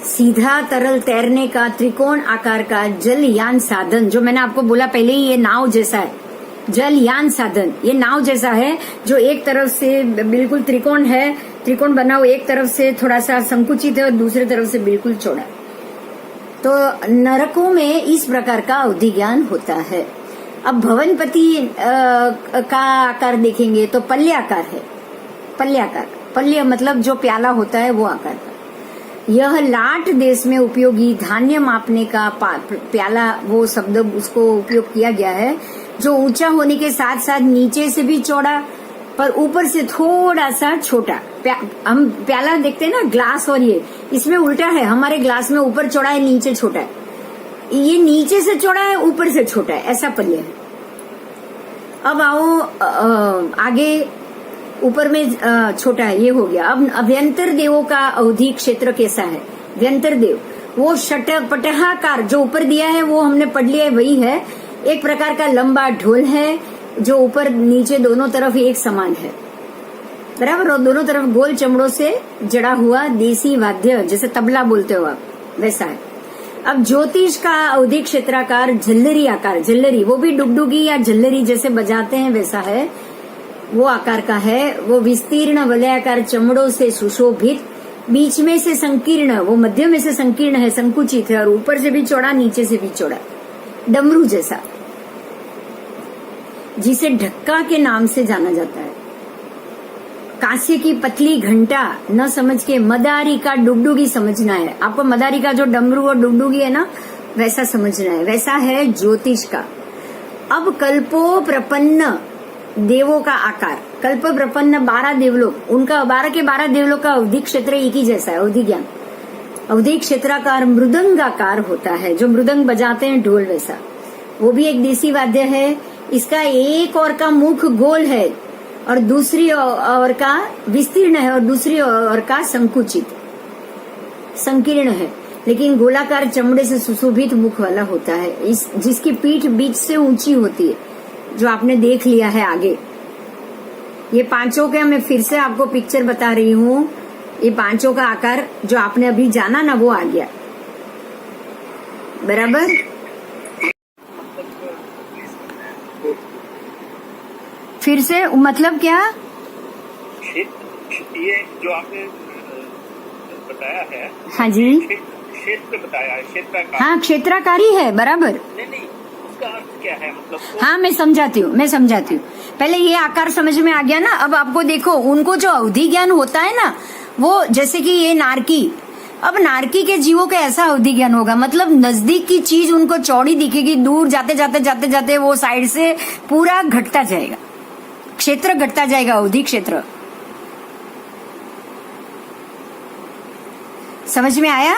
सीधा तरल तैरने का त्रिकोण आकार का जलयान साधन, जो मैंने आपको बोला पहले ही, ये नाव जैसा है। जलयान साधन ये नाव जैसा है, जो एक तरफ से बिल्कुल त्रिकोण है, त्रिकोण बना हुआ, एक तरफ से थोड़ा सा संकुचित है और दूसरी तरफ से बिल्कुल चौड़ा। तो नरकों में इस प्रकार का अवधि ज्ञान होता है। अब भवनपति का आकार देखेंगे तो पल्य आकार है। पल्य आकार, पल्य मतलब जो प्याला होता है वो आकार का। यह लाट देश में उपयोगी धान्य मापने का प्याला, वो शब्द उसको उपयोग किया गया है, जो ऊंचा होने के साथ साथ नीचे से भी चौड़ा पर ऊपर से थोड़ा सा छोटा। हम प्याला देखते हैं ना, ग्लास, और ये इसमें उल्टा है, हमारे ग्लास में ऊपर चौड़ा है, नीचे छोटा है, ये नीचे से चौड़ा है, ऊपर से छोटा है, ऐसा पल्य है। अब आओ आगे, ऊपर में छोटा है, ये हो गया। अब अभ्यंतर देवों का अवधि क्षेत्र कैसा है? व्यंतर देव वो पटहाकार जो ऊपर दिया है वो हमने पढ़ लिया है, वही है। एक प्रकार का लंबा ढोल है जो ऊपर नीचे दोनों तरफ एक समान है, बराबर, और दोनों तरफ गोल चमड़ों से जड़ा हुआ देसी वाद्य, जैसे तबला बोलते हो आप, वैसा है। अब ज्योतिष का अवधि क्षेत्राकार झल्लरी आकार, झल्लरी वो भी डुगडुगी या झल्लरी जैसे बजाते हैं वैसा है, वो आकार का है। वो विस्तीर्ण वलयाकार चमड़ों से सुशोभित, बीच में से संकीर्ण, वो मध्य में से संकीर्ण है, संकुचित है, और ऊपर से भी चौड़ा, नीचे से भी चौड़ा, डमरू जैसा, जिसे ढक्का के नाम से जाना जाता है। कांस्य की पतली घंटा न समझ के मदारी का डुगडुगी समझना है। आपको मदारी का जो डमरू और डुगडुगी है ना, वैसा समझना है, वैसा है ज्योतिष का। अब कल्पो प्रपन्न देवों का आकार, कल्प प्रपन्न 12 देवलोक, उनका 12 के 12 देवलोक का अवधि क्षेत्र एक ही जैसा है, अवधि ज्ञान। अवधि क्षेत्राकार मृदंगाकार होता है, जो मृदंग बजाते हैं ढोल वैसा, वो भी एक देसी वाद्य है। इसका एक ओर का मुख गोल है और दूसरी ओर का विस्तीर्ण है और दूसरी ओर का संकुचित, संकीर्ण है, लेकिन गोलाकार चमड़े से सुशोभित मुख वाला होता है, जिसकी पीठ बीच से ऊंची होती है, जो आपने देख लिया है आगे। ये पांचों का मैं फिर से आपको पिक्चर बता रही हूँ। ये पांचों का आकार जो आपने अभी जाना ना, वो आ गया, बराबर। फिर से मतलब क्या? ये जो आपने बताया है, हाँ जी, क्षेत्र बताया है, क्षेत्राकार। हाँ, क्षेत्राकारी है, बराबर। नहीं, उसका अर्थ क्या है, मतलब हाँ, मैं समझाती हूँ। पहले ये आकार समझ में आ गया ना। अब आपको देखो, उनको जो अवधि ज्ञान होता है ना, वो जैसे कि ये नारकी, अब नारकी के जीवों का ऐसा अवधि ज्ञान होगा, मतलब नजदीक की चीज उनको चौड़ी दिखेगी, दूर जाते जाते वो साइड से पूरा घटता जाएगा, क्षेत्र घटता जाएगा, अवधि क्षेत्र। समझ में आया?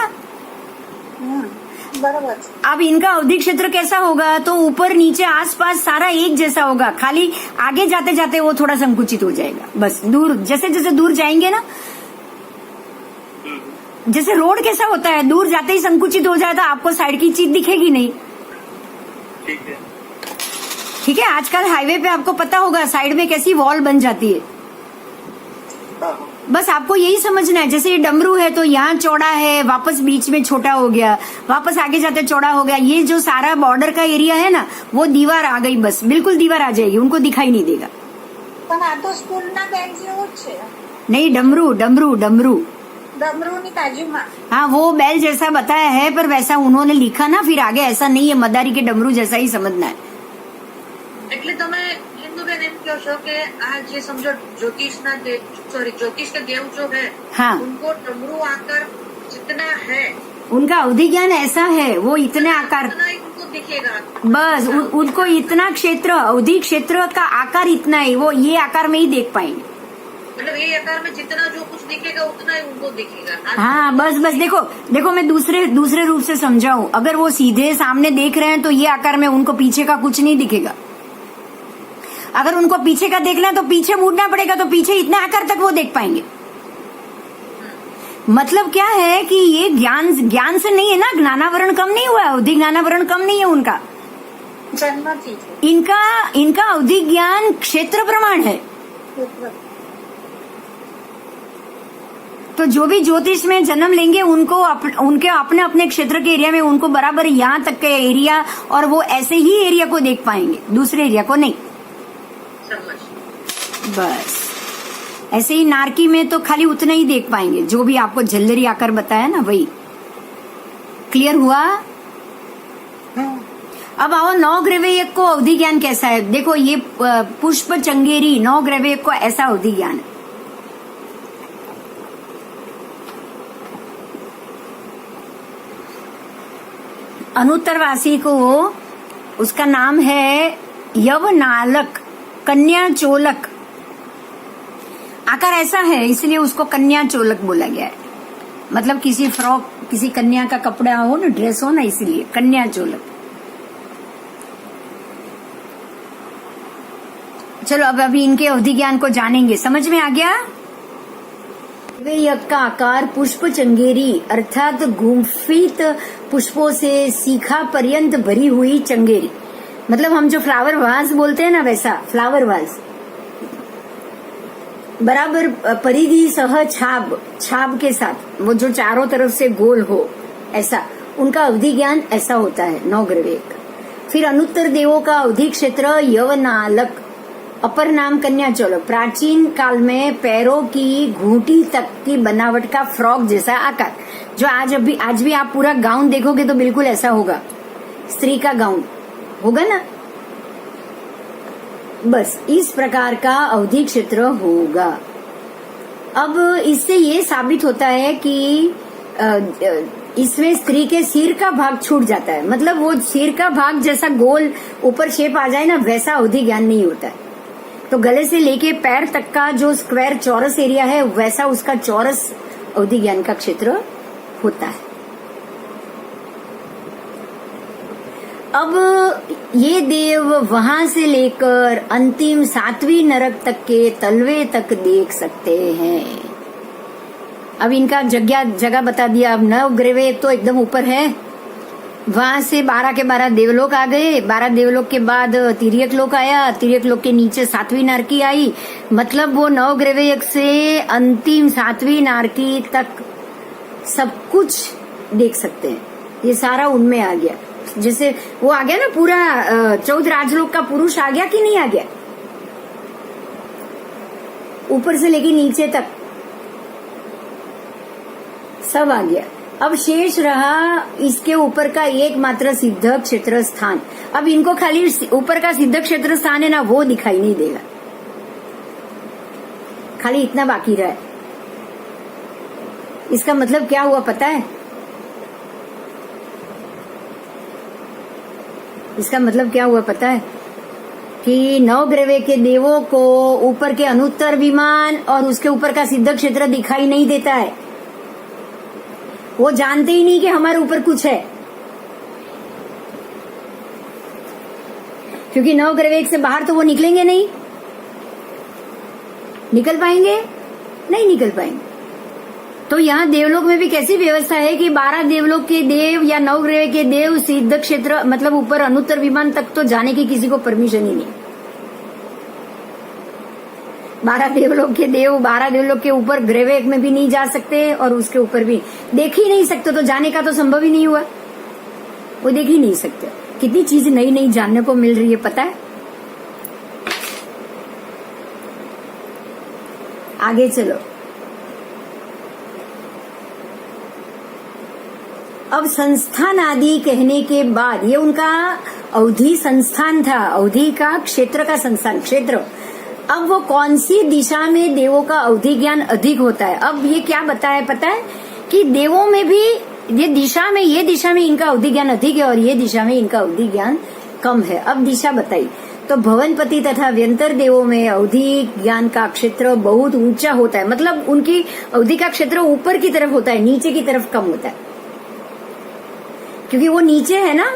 बराबर। अब इनका अवधि क्षेत्र कैसा होगा, तो ऊपर नीचे आसपास सारा एक जैसा होगा, खाली आगे जाते जाते वो थोड़ा संकुचित हो जाएगा। बस दूर जैसे जैसे दूर जाएंगे ना, जैसे रोड कैसा होता है, दूर जाते ही संकुचित हो जाए तो आपको साइड की चीज दिखेगी नहीं। ठीक है। ठीक है, आजकल हाईवे पे आपको पता होगा साइड में कैसी वॉल बन जाती है। बस आपको यही समझना है, जैसे ये डमरू है तो यहाँ चौड़ा है, वापस बीच में छोटा हो गया, वापस आगे जाते चौड़ा हो गया। ये जो सारा बॉर्डर का एरिया है ना, वो दीवार आ गई, बस बिल्कुल दीवार आ जाएगी, उनको दिखाई नहीं देगा। પણ આ તો સ્કૂલના બેગ જેવું જ છે। नहीं, डमरू डमरू डमरू ડમરૂની બાજુમાં। हाँ, वो बैल जैसा बताया है, पर वैसा उन्होंने लिखा ना, फिर आगे ऐसा नहीं है, मदारी के डमरू जैसा ही समझना है। એટલે તમે હિન્દુબેન એમ કહો છો કે આ જે સમજો જ્યોતિષના ज्योतिष के देव जो है, हाँ। उनको डमरू आकार जितना है उनका अवधि ज्ञान ऐसा है, वो इतने आकार, उतना ही उनको दिखेगा। बस उनको इतना क्षेत्र, अवधि क्षेत्र का आकार इतना है, वो ये आकार में ही देख पाएंगे। मतलब ये आकार में जितना जो कुछ दिखेगा उतना ही उनको दिखेगा। हाँ, बस बस देखो देखो, मैं दूसरे रूप से समझाऊं। अगर वो सीधे सामने देख रहे हैं तो ये आकार में उनको पीछे का कुछ नहीं दिखेगा। अगर उनको पीछे का देखना है तो पीछे मुड़ना पड़ेगा, तो पीछे इतने आकार तक वो देख पाएंगे। मतलब क्या है कि ये ज्ञान से नहीं है ना, ज्ञानावरण कम नहीं हुआ, अवधि ज्ञानावरण कम नहीं है उनका, જન્મથી છે। इनका अवधि ज्ञान क्षेत्र प्रमाण है। तो जो भी ज्योतिष में जन्म लेंगे उनको उनके अपने अपने क्षेत्र के एरिया में उनको बराबर यहाँ तक के एरिया, और वो ऐसे ही एरिया को देख पाएंगे, दूसरे एरिया को नहीं। बस ऐसे ही नारकी में तो खाली उतना ही देख पाएंगे, जो भी आपको झल्लरी आकर बताया ना, वही। क्लियर हुआ? अब आओ, नवग्रहवेयक को अवधि ज्ञान कैसा है। देखो, ये पुष्प चंगेरी नवग्रहवेयक को ऐसा अवधि ज्ञान है। अनुत्तरवासी को उसका नाम है यवनालक, कन्या चोलक। आकार ऐसा है इसलिए उसको कन्या चोलक बोला गया है। मतलब किसी फ्रॉक, किसी कन्या का कपड़ा हो ना, ड्रेस हो ना, इसलिए कन्या चोलक। चलो अब अभी इनके अवधि ज्ञान को जानेंगे, समझ में आ गया। यज्ञ का आकार पुष्प चंगेरी अर्थात गुंफित पुष्पों से शिखा पर्यंत भरी हुई चंगेरी। मतलब हम जो फ्लावर वाज बोलते हैं ना, वैसा फ्लावर वाज। बराबर परिधि सह छाब के साथ, वो जो चारों तरफ से गोल हो, ऐसा उनका अवधि ज्ञान ऐसा होता है नवग्रहवेयक। फिर अनुत्तर देवों का अवधि क्षेत्र यवनालक, अपर नाम कन्या चोलक। प्राचीन काल में पैरों की घूंटी तक की बनावट का फ्रॉक जैसा आकार, जो आज भी आप पूरा गाउन देखोगे तो बिल्कुल ऐसा होगा, स्त्री का गाउन होगा ना, बस इस प्रकार का अवधि क्षेत्र होगा। अब इससे ये साबित होता है कि इसमें स्त्री के सिर का भाग छूट जाता है। मतलब वो सिर का भाग जैसा गोल ऊपर शेप आ जाए ना, वैसा अवधि ज्ञान नहीं होता है। तो गले से लेके पैर तक का जो स्क्वायर चौरस एरिया है, वैसा उसका चौरस अवधि ज्ञान का क्षेत्र होता है। अब ये देव वहां से लेकर अंतिम 7वीं नरक तक के तलवे तक देख सकते हैं। अब इनका जगह बता दिया। अब नवग्रहवेयक तो एकदम ऊपर है, वहां से 12 के 12 देवलोक आ गए। 12 देवलोक के बाद तिर्यक लोक आया, तिर्यक लोक के नीचे 7वीं नारकी आई। मतलब वो नवग्रहवेयक से अंतिम 7वीं नारकी तक सब कुछ देख सकते हैं। ये सारा उनमें आ गया। जैसे वो आ गया ना, पूरा 14 राजलोक का पुरुष आ गया कि नहीं आ गया, ऊपर से लेके नीचे तक सब आ गया। अब शेष रहा इसके ऊपर का एकमात्र सिद्ध क्षेत्र स्थान। अब इनको खाली ऊपर का सिद्ध क्षेत्र स्थान है ना, वो दिखाई नहीं देगा, खाली इतना बाकी रहा है। इसका मतलब क्या हुआ पता है? इसका मतलब क्या हुआ पता है कि नवग्रहवेयक के देवों को ऊपर के अनुत्तर विमान और उसके ऊपर का सिद्ध क्षेत्र दिखाई नहीं देता है। वो जानते ही नहीं कि हमारे ऊपर कुछ है। क्योंकि नवग्रह से बाहर तो वो निकलेंगे नहीं। निकल पाएंगे? नहीं निकल पाएंगे। तो यहाँ देवलोक में भी कैसी व्यवस्था है कि 12 देवलोक के देव या नवग्रह के देव सिद्ध क्षेत्र मतलब ऊपर अनुत्तर विमान तक तो जाने की किसी को परमिशन ही नहीं। 12 देवलोक के देव 12 देवलोक के ऊपर ग्रह में भी नहीं जा सकते और उसके ऊपर भी देख ही नहीं सकते, तो जाने का तो संभव ही नहीं हुआ, वो देख ही नहीं सकते। कितनी चीज नई नई जानने को मिल रही है, पता है। आगे चलो। अब संस्थान आदि कहने के बाद ये उनका अवधि संस्थान था, अवधि का क्षेत्र का संस्थान क्षेत्र। अब वो कौन सी दिशा में देवों का अवधि ज्ञान अधिक होता है। अब ये क्या बताया पता है कि देवों में भी ये दिशा में इनका अवधि ज्ञान अधिक है और ये दिशा में इनका अवधि ज्ञान कम है। अब दिशा बताई तो भवनपति तथा व्यंतर देवों में अवधि ज्ञान का क्षेत्र बहुत ऊंचा होता है, मतलब उनकी अवधि का क्षेत्र ऊपर की तरफ होता है, नीचे की तरफ कम होता है, क्योंकि वो नीचे है ना,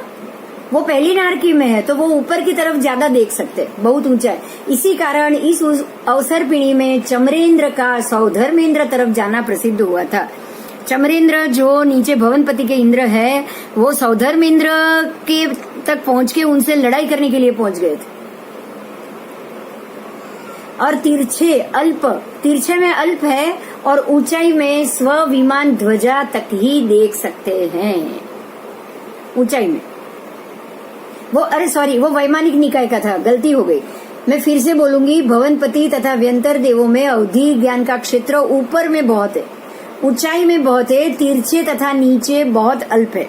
वो पहली नारकी में है तो वो ऊपर की तरफ ज्यादा देख सकते, बहुत ऊंचा है। इसी कारण इस अवसर पीढ़ी में चमरेंद्र का सौधर्मेंद्र तरफ जाना प्रसिद्ध हुआ था। चमरेंद्र जो नीचे भवनपति के इंद्र है, वो सौधर्मेंद्र के तक पहुंच के उनसे लड़ाई करने के लिए पहुंच गए थे। और तिरछे में अल्प है और ऊंचाई में स्वविमान ध्वजा तक ही देख सकते हैं। ऊंचाई में वो वैमानिक निकाय का था, गलती हो गई। मैं फिर से बोलूंगी, भवनपति तथा व्यंतर देवों में अवधि ज्ञान का क्षेत्र ऊपर में बहुत है, ऊंचाई में बहुत है, तिरछे तथा नीचे बहुत अल्प है।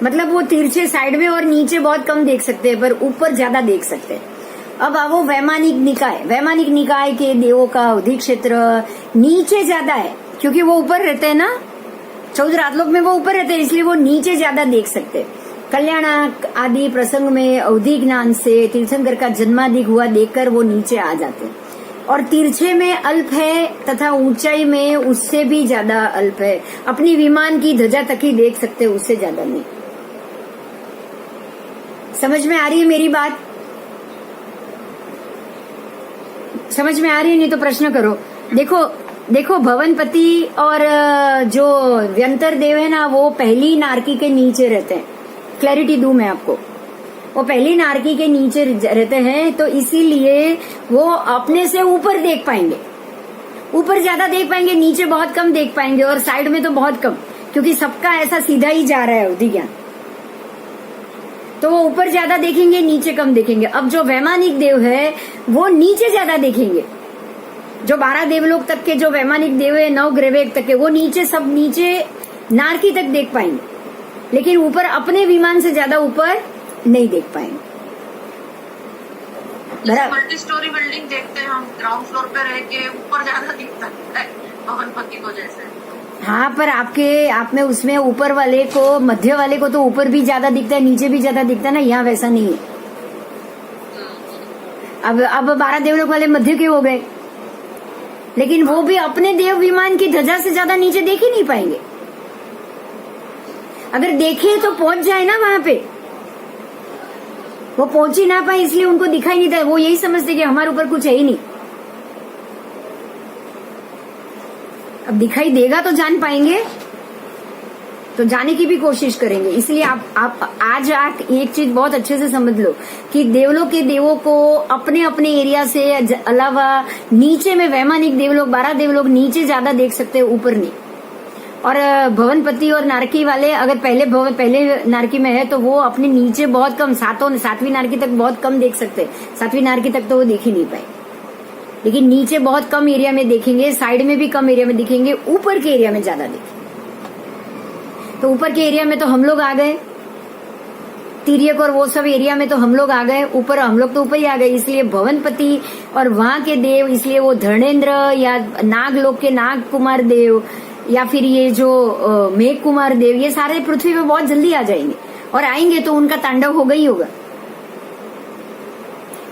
मतलब वो तिरछे साइड में और नीचे बहुत कम देख सकते हैं, पर ऊपर ज्यादा देख सकते हैं। अब वो वैमानिक निकाय के देवों का अवधि क्षेत्र नीचे ज्यादा है, क्योंकि वो ऊपर रहते हैं ना, 14 आतलोक में वो ऊपर रहते हैं, इसलिए वो नीचे ज्यादा देख सकते हैं। कल्याण आदि प्रसंग में अवधि ज्ञान से तीर्थंकर का जन्माधिक हुआ देखकर वो नीचे आ जाते हैं। और तिरछे में अल्प है तथा ऊंचाई में उससे भी ज्यादा अल्प है, अपनी विमान की ध्वजा तक ही देख सकते, उससे ज्यादा नहीं। समझ में आ रही है मेरी बात? समझ में आ रही है? नहीं तो प्रश्न करो। देखो भवनपति और जो व्यंतर देव है ना, वो पहली नारकी के नीचे रहते हैं। क्लैरिटी दूं मैं आपको, वो पहली नारकी के नीचे रहते हैं, तो इसीलिए वो अपने से ऊपर देख पाएंगे, ऊपर ज्यादा देख पाएंगे, नीचे बहुत कम देख पाएंगे और साइड में तो बहुत कम, क्योंकि सबका ऐसा सीधा ही जा रहा है अवधि ज्ञान। तो वो ऊपर ज्यादा देखेंगे, नीचे कम देखेंगे। अब जो वैमानिक देव है वो नीचे ज्यादा देखेंगे, जो 12 देवलोक तक के जो वैमानिक देव है, 9 ग्रह तक के, वो सब नीचे नारकी तक देख पाएंगे, लेकिन ऊपर अपने विमान से ज्यादा ऊपर नहीं देख पाएंगे। मल्टी स्टोरी बिल्डिंग देखते हैं हम, ग्राउंड फ्लोर पे रह के ऊपर ज्यादा दिखता है भवनपति को जैसे। हाँ, पर आप में उसमें ऊपर वाले को, मध्य वाले को तो ऊपर भी ज्यादा दिखता है, नीचे भी ज्यादा दिखता है ना। यहाँ वैसा नहीं है। अब 12 देवलोक वाले मध्य के हो गए, लेकिन वो भी अपने देव विमान की ध्वजा से ज्यादा नीचे देख ही नहीं पाएंगे। अगर देखे तो पहुंच जाए ना वहां पे, वो पहुंच ही ना पाए, इसलिए उनको दिखाई नहीं था। वो यही समझते कि हमारे ऊपर कुछ है ही नहीं। अब दिखाई देगा तो जान पाएंगे, तो जाने की भी कोशिश करेंगे। इसलिए आप आज एक चीज बहुत अच्छे से समझ लो कि देवलोक के देवों को अपने अपने एरिया से अलावा नीचे में वैमानिक देवलोक 12 देवलोक नीचे ज्यादा देख सकते हैं, ऊपर नहीं। और भवनपति और नारकी वाले अगर पहले नारकी में है तो वो अपने नीचे बहुत कम, 7वीं नारकी तक बहुत कम देख सकते हैं। 7वीं नारकी तक तो वो देख ही नहीं पाए, लेकिन नीचे बहुत कम एरिया में देखेंगे, साइड में भी कम एरिया में दिखेंगे, ऊपर के एरिया में ज्यादा देखेंगे। तो ऊपर के एरिया में तो हम लोग आ गए, तिर्यक और वो सब एरिया में तो हम लोग आ गए, ऊपर हम लोग तो ऊपर ही आ गए। इसलिए भवनपति और वहां के देव, इसलिए वो धर्णेन्द्र या नागलोक के नाग कुमार देव या फिर ये जो मेघ कुमार देव, ये सारे पृथ्वी पे बहुत जल्दी आ जाएंगे। और आएंगे तो उनका तांडव होगा ही होगा।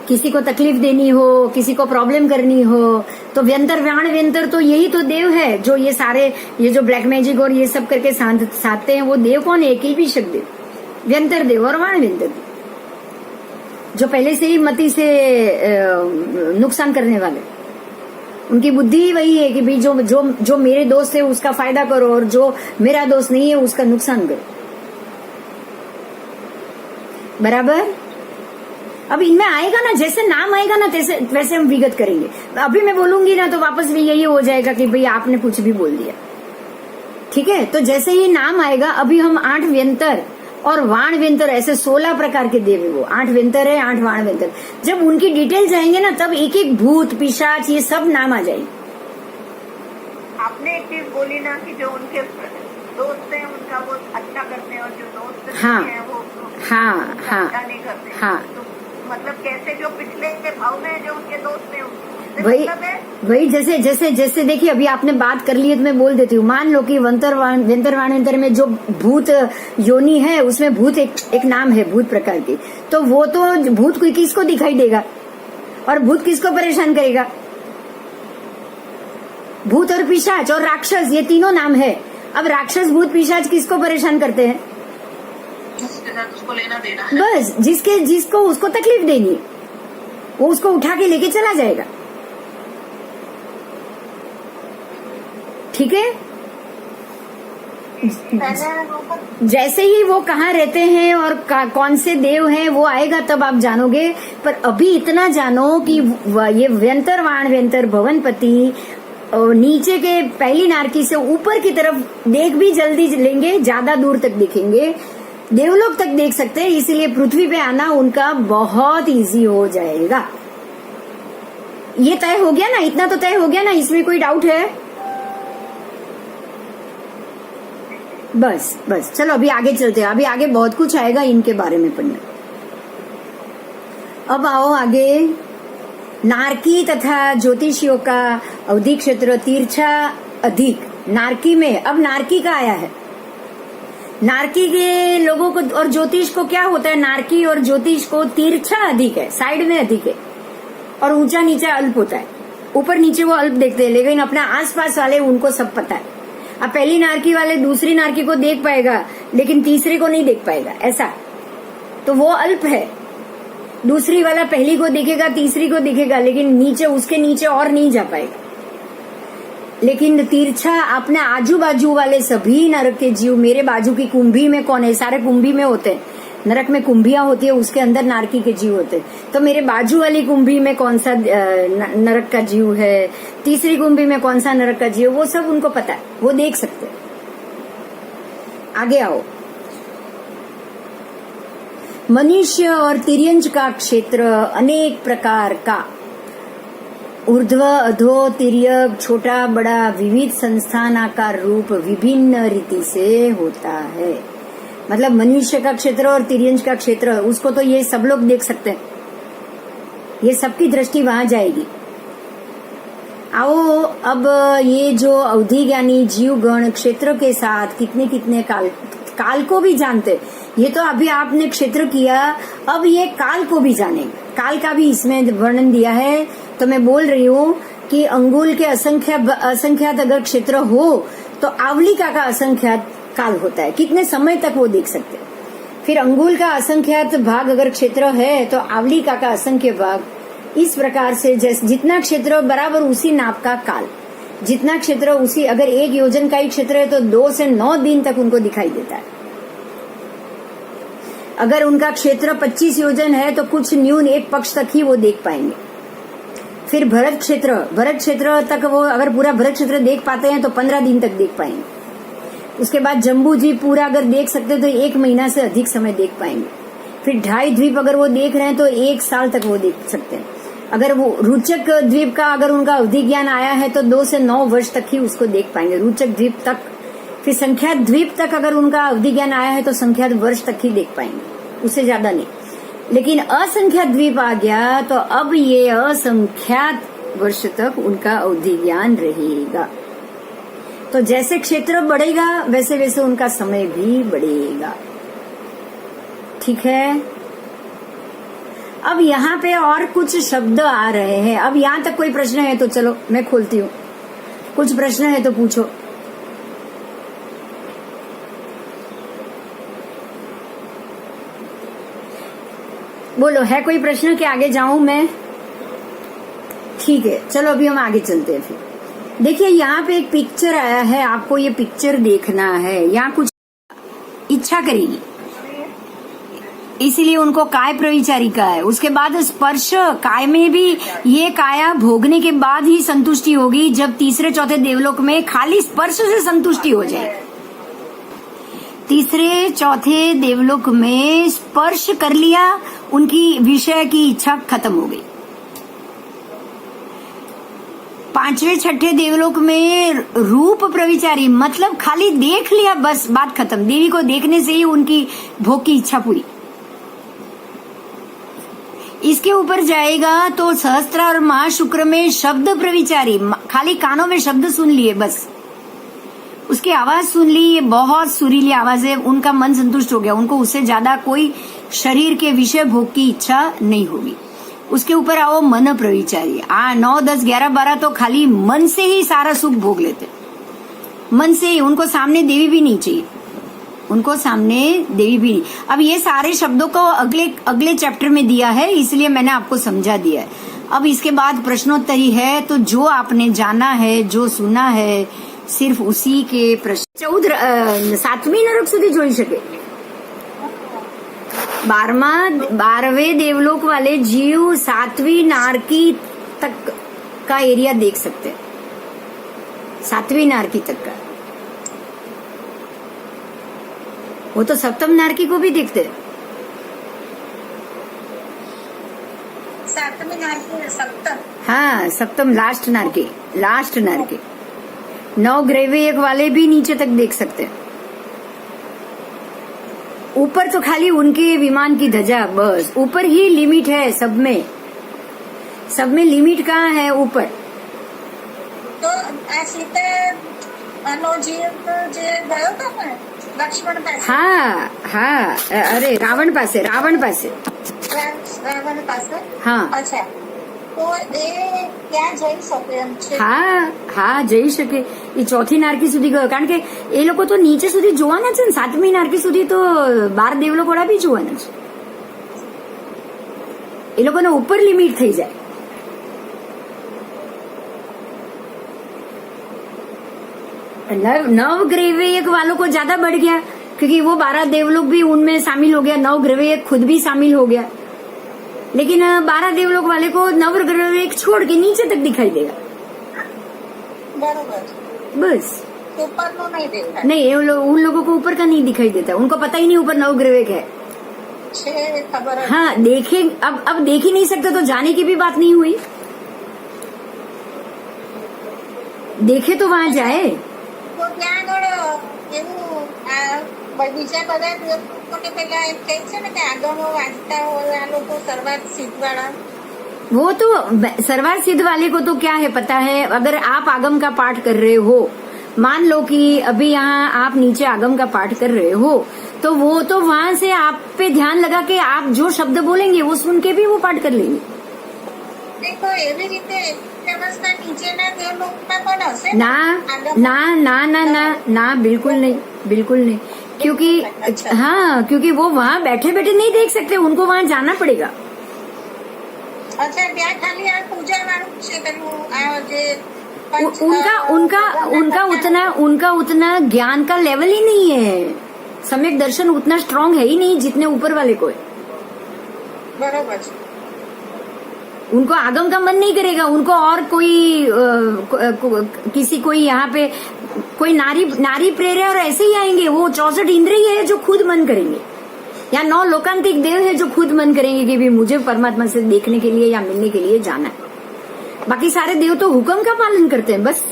किसी को तकलीफ देनी हो, किसी को प्रॉब्लम करनी हो, तो व्यंतर तो यही तो देव है जो ये सारे, ये जो ब्लैक मैजिक और ये सब करके साधते हैं। वो देव कौन है? एक ही भी शब्द देव, व्यंतर देव और वाण व्यंतर देव। जो पहले से ही मति से नुकसान करने वाले, उनकी बुद्धि ही वही है कि भाई जो जो जो मेरे दोस्त है उसका फायदा करो और जो मेरा दोस्त नहीं है उसका नुकसान करो। बराबर। अब इनमें आएगा ना, जैसे नाम आएगा ना वैसे हम विगत करेंगे। अभी मैं बोलूंगी ना तो वापस भी यही हो जाएगा कि भाई आपने कुछ भी बोल दिया। ठीक है, तो जैसे ही नाम आएगा, अभी हम 8 व्यंतर और वाण व्यंतर ऐसे 16 प्रकार के देव है वो। 8 व्यंतर है, 8 वाण व्यंतर। जब उनकी डिटेल जाएंगे ना तब एक एक भूत पिशाच ये सब नाम आ जाएंगे। आपने एक चीज बोली ना कि जो उनके दोस्त हैं उनका वो अच्छा करते हैं और जो दोस्त हाँ, नहीं है वो हाँ हाँ अच्छा नहीं करते। हाँ, तो मतलब कैसे जो पिछले के भाव में जो उनके दोस्त हैं वही मतलब है वही जैसे जैसे जैसे देखिए अभी आपने बात कर ली है तो मैं बोल देती हूँ। मान लो कि व्यंतर में जो भूत योनि है उसमें भूत एक नाम है भूत प्रकार की, तो वो तो भूत को किसको दिखाई देगा और भूत किसको परेशान करेगा? भूत और पिशाच और राक्षस ये तीनों नाम है। अब राक्षस भूत पिशाच किसको परेशान करते हैं? जिसके साथ उसको लेना देना है। बस जिसको उसको तकलीफ देनी है वो उसको उठा के लेके चला जाएगा। ठीक है, जैसे ही वो कहाँ रहते हैं और कौन से देव हैं वो आएगा तब आप जानोगे। पर अभी इतना जानो कि ये व्यंतर वाण व्यंतर भवनपति नीचे के पहली नारकी से ऊपर की तरफ देख भी जल्दी लेंगे, ज्यादा दूर तक देखेंगे, देवलोक तक देख सकते हैं। इसीलिए पृथ्वी पे आना उनका बहुत इजी हो जाएगा। ये तय हो गया ना, इतना तो तय हो गया ना, इसमें कोई डाउट है? बस बस चलो अभी आगे चलते हैं। अभी आगे बहुत कुछ आएगा इनके बारे में पढ़ना। अब आओ आगे। नारकी तथा ज्योतिषियों का अवधि क्षेत्र तिरछा अधिक। नारकी में अब नारकी का आया है। नारकी के लोगों को और ज्योतिष को क्या होता है? नारकी और ज्योतिष को तिरछा अधिक है, साइड में अधिक है और ऊंचा नीचा अल्प होता है। ऊपर नीचे वो अल्प देखते हैं, लेकिन अपना आसपास वाले उनको सब पता है। अब पहली नारकी वाले दूसरी नारकी को देख पाएगा लेकिन तीसरे को नहीं देख पाएगा, ऐसा तो वो अल्प है। दूसरी वाला पहली को देखेगा, तीसरी को देखेगा, लेकिन नीचे उसके नीचे और नहीं जा पाएगा। लेकिन तिरछा अपने आजू बाजू वाले सभी नरक के जीव, मेरे बाजू की कुंभी में कौन है? सारे कुंभी में होते हैं। नरक में कुंभियां होती है, उसके अंदर नारकी के जीव होते हैं। तो मेरे बाजू वाली कुंभी में कौन सा नरक का जीव है, तीसरी कुंभी में कौन सा नरक का जीव, वो सब उनको पता है, वो देख सकते हैं। आगे आओ। मनुष्य और तिर्यंच का क्षेत्र अनेक प्रकार का, ऊर्ध्व अधो तिर्यक, छोटा बड़ा, विविध संस्थानाकार रूप विभिन्न रीति से होता है। मतलब मनुष्य का क्षेत्र और तिर्यंच का क्षेत्र, उसको तो ये सब लोग देख सकते हैं, ये सबकी दृष्टि वहां जाएगी। आओ अब ये जो अवधि ज्ञानी जीव गण क्षेत्र के साथ कितने कितने काल को भी जानते। ये तो अभी आपने क्षेत्र किया, अब ये काल को भी जानेंगे। काल का भी इसमें वर्णन दिया है। तो मैं बोल रही हूँ कि अंगुल के असंख्यात अगर क्षेत्र हो तो आवलिका का असंख्यात काल होता है, कितने समय तक वो देख सकते हैं। फिर अंगुल का असंख्यात भाग अगर क्षेत्र है तो आवलिका का असंख्य भाग। इस प्रकार से जितना क्षेत्र बराबर उसी नाप का काल, जितना क्षेत्र उसी, अगर 1 योजन का ही क्षेत्र है तो 2 से 9 दिन तक उनको दिखाई देता है। अगर उनका क्षेत्र 25 योजन है तो कुछ न्यून 1 पक्ष तक ही वो देख पाएंगे। फिर भरत क्षेत्र तक वो अगर पूरा भरत क्षेत्र देख पाते हैं तो 15 दिन तक देख पाएंगे। उसके बाद जम्बू द्वीप पूरा अगर देख सकते हैं तो 1 महीना से अधिक समय देख पाएंगे। फिर 2.5 द्वीप अगर वो देख रहे हैं तो 1 साल तक वो देख सकते हैं। अगर वो रुचक द्वीप का अगर उनका अवधि ज्ञान आया है तो 2 से 9 वर्ष तक ही उसको देख पाएंगे, रुचक द्वीप तक। फिर संख्यात द्वीप तक अगर उनका अवधि ज्ञान आया है तो संख्यात वर्ष तक ही देख पाएंगे, उससे ज्यादा नहीं। लेकिन असंख्यात द्वीप आ गया तो अब ये असंख्यात वर्ष तक उनका अवधि ज्ञान रहेगा। तो जैसे क्षेत्र बढ़ेगा वैसे वैसे उनका समय भी बढ़ेगा। ठीक है, अब यहाँ पे और कुछ शब्द आ रहे हैं। अब यहाँ तक कोई प्रश्न है तो चलो मैं खोलती हूँ, कुछ प्रश्न है तो पूछो। बोलो, है कोई प्रश्न कि आगे जाऊं मैं? ठीक है, चलो अभी हम आगे चलते हैं फिर। देखिए यहाँ पे एक पिक्चर आया है, आपको ये पिक्चर देखना है। यहाँ कुछ इच्छा करेगी, इसीलिए उनको काय प्रविचारिका है। उसके बाद स्पर्श, काय में भी ये काया भोगने के बाद ही संतुष्टि होगी, जब तीसरे चौथे देवलोक में खाली स्पर्श से संतुष्टि हो जाए। तीसरे चौथे देवलोक में स्पर्श कर लिया, उनकी विषय की इच्छा खत्म हो गई। पांचवें छठे देवलोक में रूप प्रविचारी, मतलब खाली देख लिया बस, बात खत्म। देवी को देखने से ही उनकी भोग की इच्छा पूरी। इसके ऊपर जाएगा तो सहस्त्र और महाशुक्र में शब्द प्रविचारी, खाली कानों में शब्द सुन लिए बस, उसकी आवाज सुन ली, ये बहुत सुरीली आवाज है, उनका मन संतुष्ट हो गया। उनको उससे ज्यादा कोई शरीर के विषय भोग की इच्छा नहीं होगी। उसके ऊपर आओ मन प्रविचारी। 9, 10, 11, 12 तो खाली मन से ही सारा सुख भोग लेते, मन से ही। उनको सामने देवी भी नहीं चाहिए, उनको सामने देवी भी नहीं। अब ये सारे शब्दों को अगले चैप्टर में दिया है, इसलिए मैंने आपको समझा दिया है। अब इसके बाद प्रश्नोत्तरी है, तो जो आपने जाना है, जो सुना है, सिर्फ उसी के प्रश्न। 7वीं नरक સુધી જોઈ શકે। 12वें देवलोक वाले जीव 7वीं नारकी तक का एरिया देख सकते हैं, 7वीं नारकी तक का। वो तो सप्तम नारकी को भी देखते हैं। 7वीं नारकी, सप्तम। हाँ, सप्तम, लास्ट नारकी। 9 ग्रेवेयक वाले भी नीचे तक देख सकते हैं। ऊपर तो खाली उनके विमान की ध्वजा, बस ऊपर ही लिमिट है। सब में लिमिट कहाँ है? ऊपर। तो आ सीता जीव जे गयो तो ने लक्ष्मण पासे। हाँ, अरे रावण पासे। रावण पासे। हाँ, अच्छा, તો એ ક્યાં જઈ શકે એમ છે? હા જઈ શકે। એ ચોથી નારકી સુધી ગયો, કારણ કે એ લોકો તો નીચે સુધી જોવાના છે ને, 7મી નારકી સુધી તો 12 દેવલોક વાળા બી જોવાના છે। એ લોકોને ઉપર લિમિટ થઈ જાય। नव ग्रेवेयक वालों को ज्यादा बढ़ गया, क्योंकि वो 12 देवलोक भी उनमें शामिल हो गया, 9 ग्रेवेयक खुद भी शामिल हो गया। लेकिन 12 देवलोक वाले को 9 ग्रेवेयक छोड़ के नीचे तक दिखाई देगा, बरोबर। बस। ऊपर को नहीं देखा, नहीं, उन लोगों को ऊपर का नहीं दिखाई देता, उनको पता ही नहीं ऊपर 9 ग्रेवेयक है। खबर है। हाँ, देखे अब देख ही नहीं सकते तो जाने की भी बात नहीं हुई। देखे तो वहां जाए। તો ત્યાં આગળ એવું બીજા બધા લોકોને પેલા એમ કહે છે ને કે આગળનો વાંચતા હોય આ લોકો સર્વાર્થ સિદ્ધ વાળા। वो तो सर्वार्थ सिद्ध वाले को तो क्या है पता है। अगर आप आगम का पाठ कर रहे हो, मान लो कि अभी यहाँ आप नीचे आगम का पाठ कर रहे हो, तो वो तो वहां से आप पे ध्यान लगा के आप जो शब्द बोलेंगे वो सुन के भी वो पाठ कर लेंगे। देखो एवी रीते व्यवस्था नीचेना देवलोकમાં પણ હશે ना ना ना ना ना ना, बिल्कुल नहीं, बिल्कुल नहीं। क्योंकि हाँ, क्योंकि वो वहाँ बैठे बैठे नहीं देख सकते, उनको वहाँ जाना पड़ेगा। अच्छा, ત્યાં ખાલી આ પૂજા વાળું છે પેલું આ જે उनका उतना ज्ञान का लेवल ही नहीं है। सम्यक दर्शन उतना स्ट्रांग है ही नहीं जितने ऊपर वाले को है। बरोबर। उनको आगम का मन नहीं करेगा, उनको और कोई किसी कोई यहाँ पे कोई नारी प्रेरे और ऐसे ही आएंगे। वो 64 इंद्रिय है जो खुद मन करेंगे, या 9 लोकांतिक देव है जो खुद मन करेंगे कि भी मुझे परमात्मा से देखने के लिए या मिलने के लिए जाना है। बाकी सारे देव तो हुक्म का पालन करते हैं बस।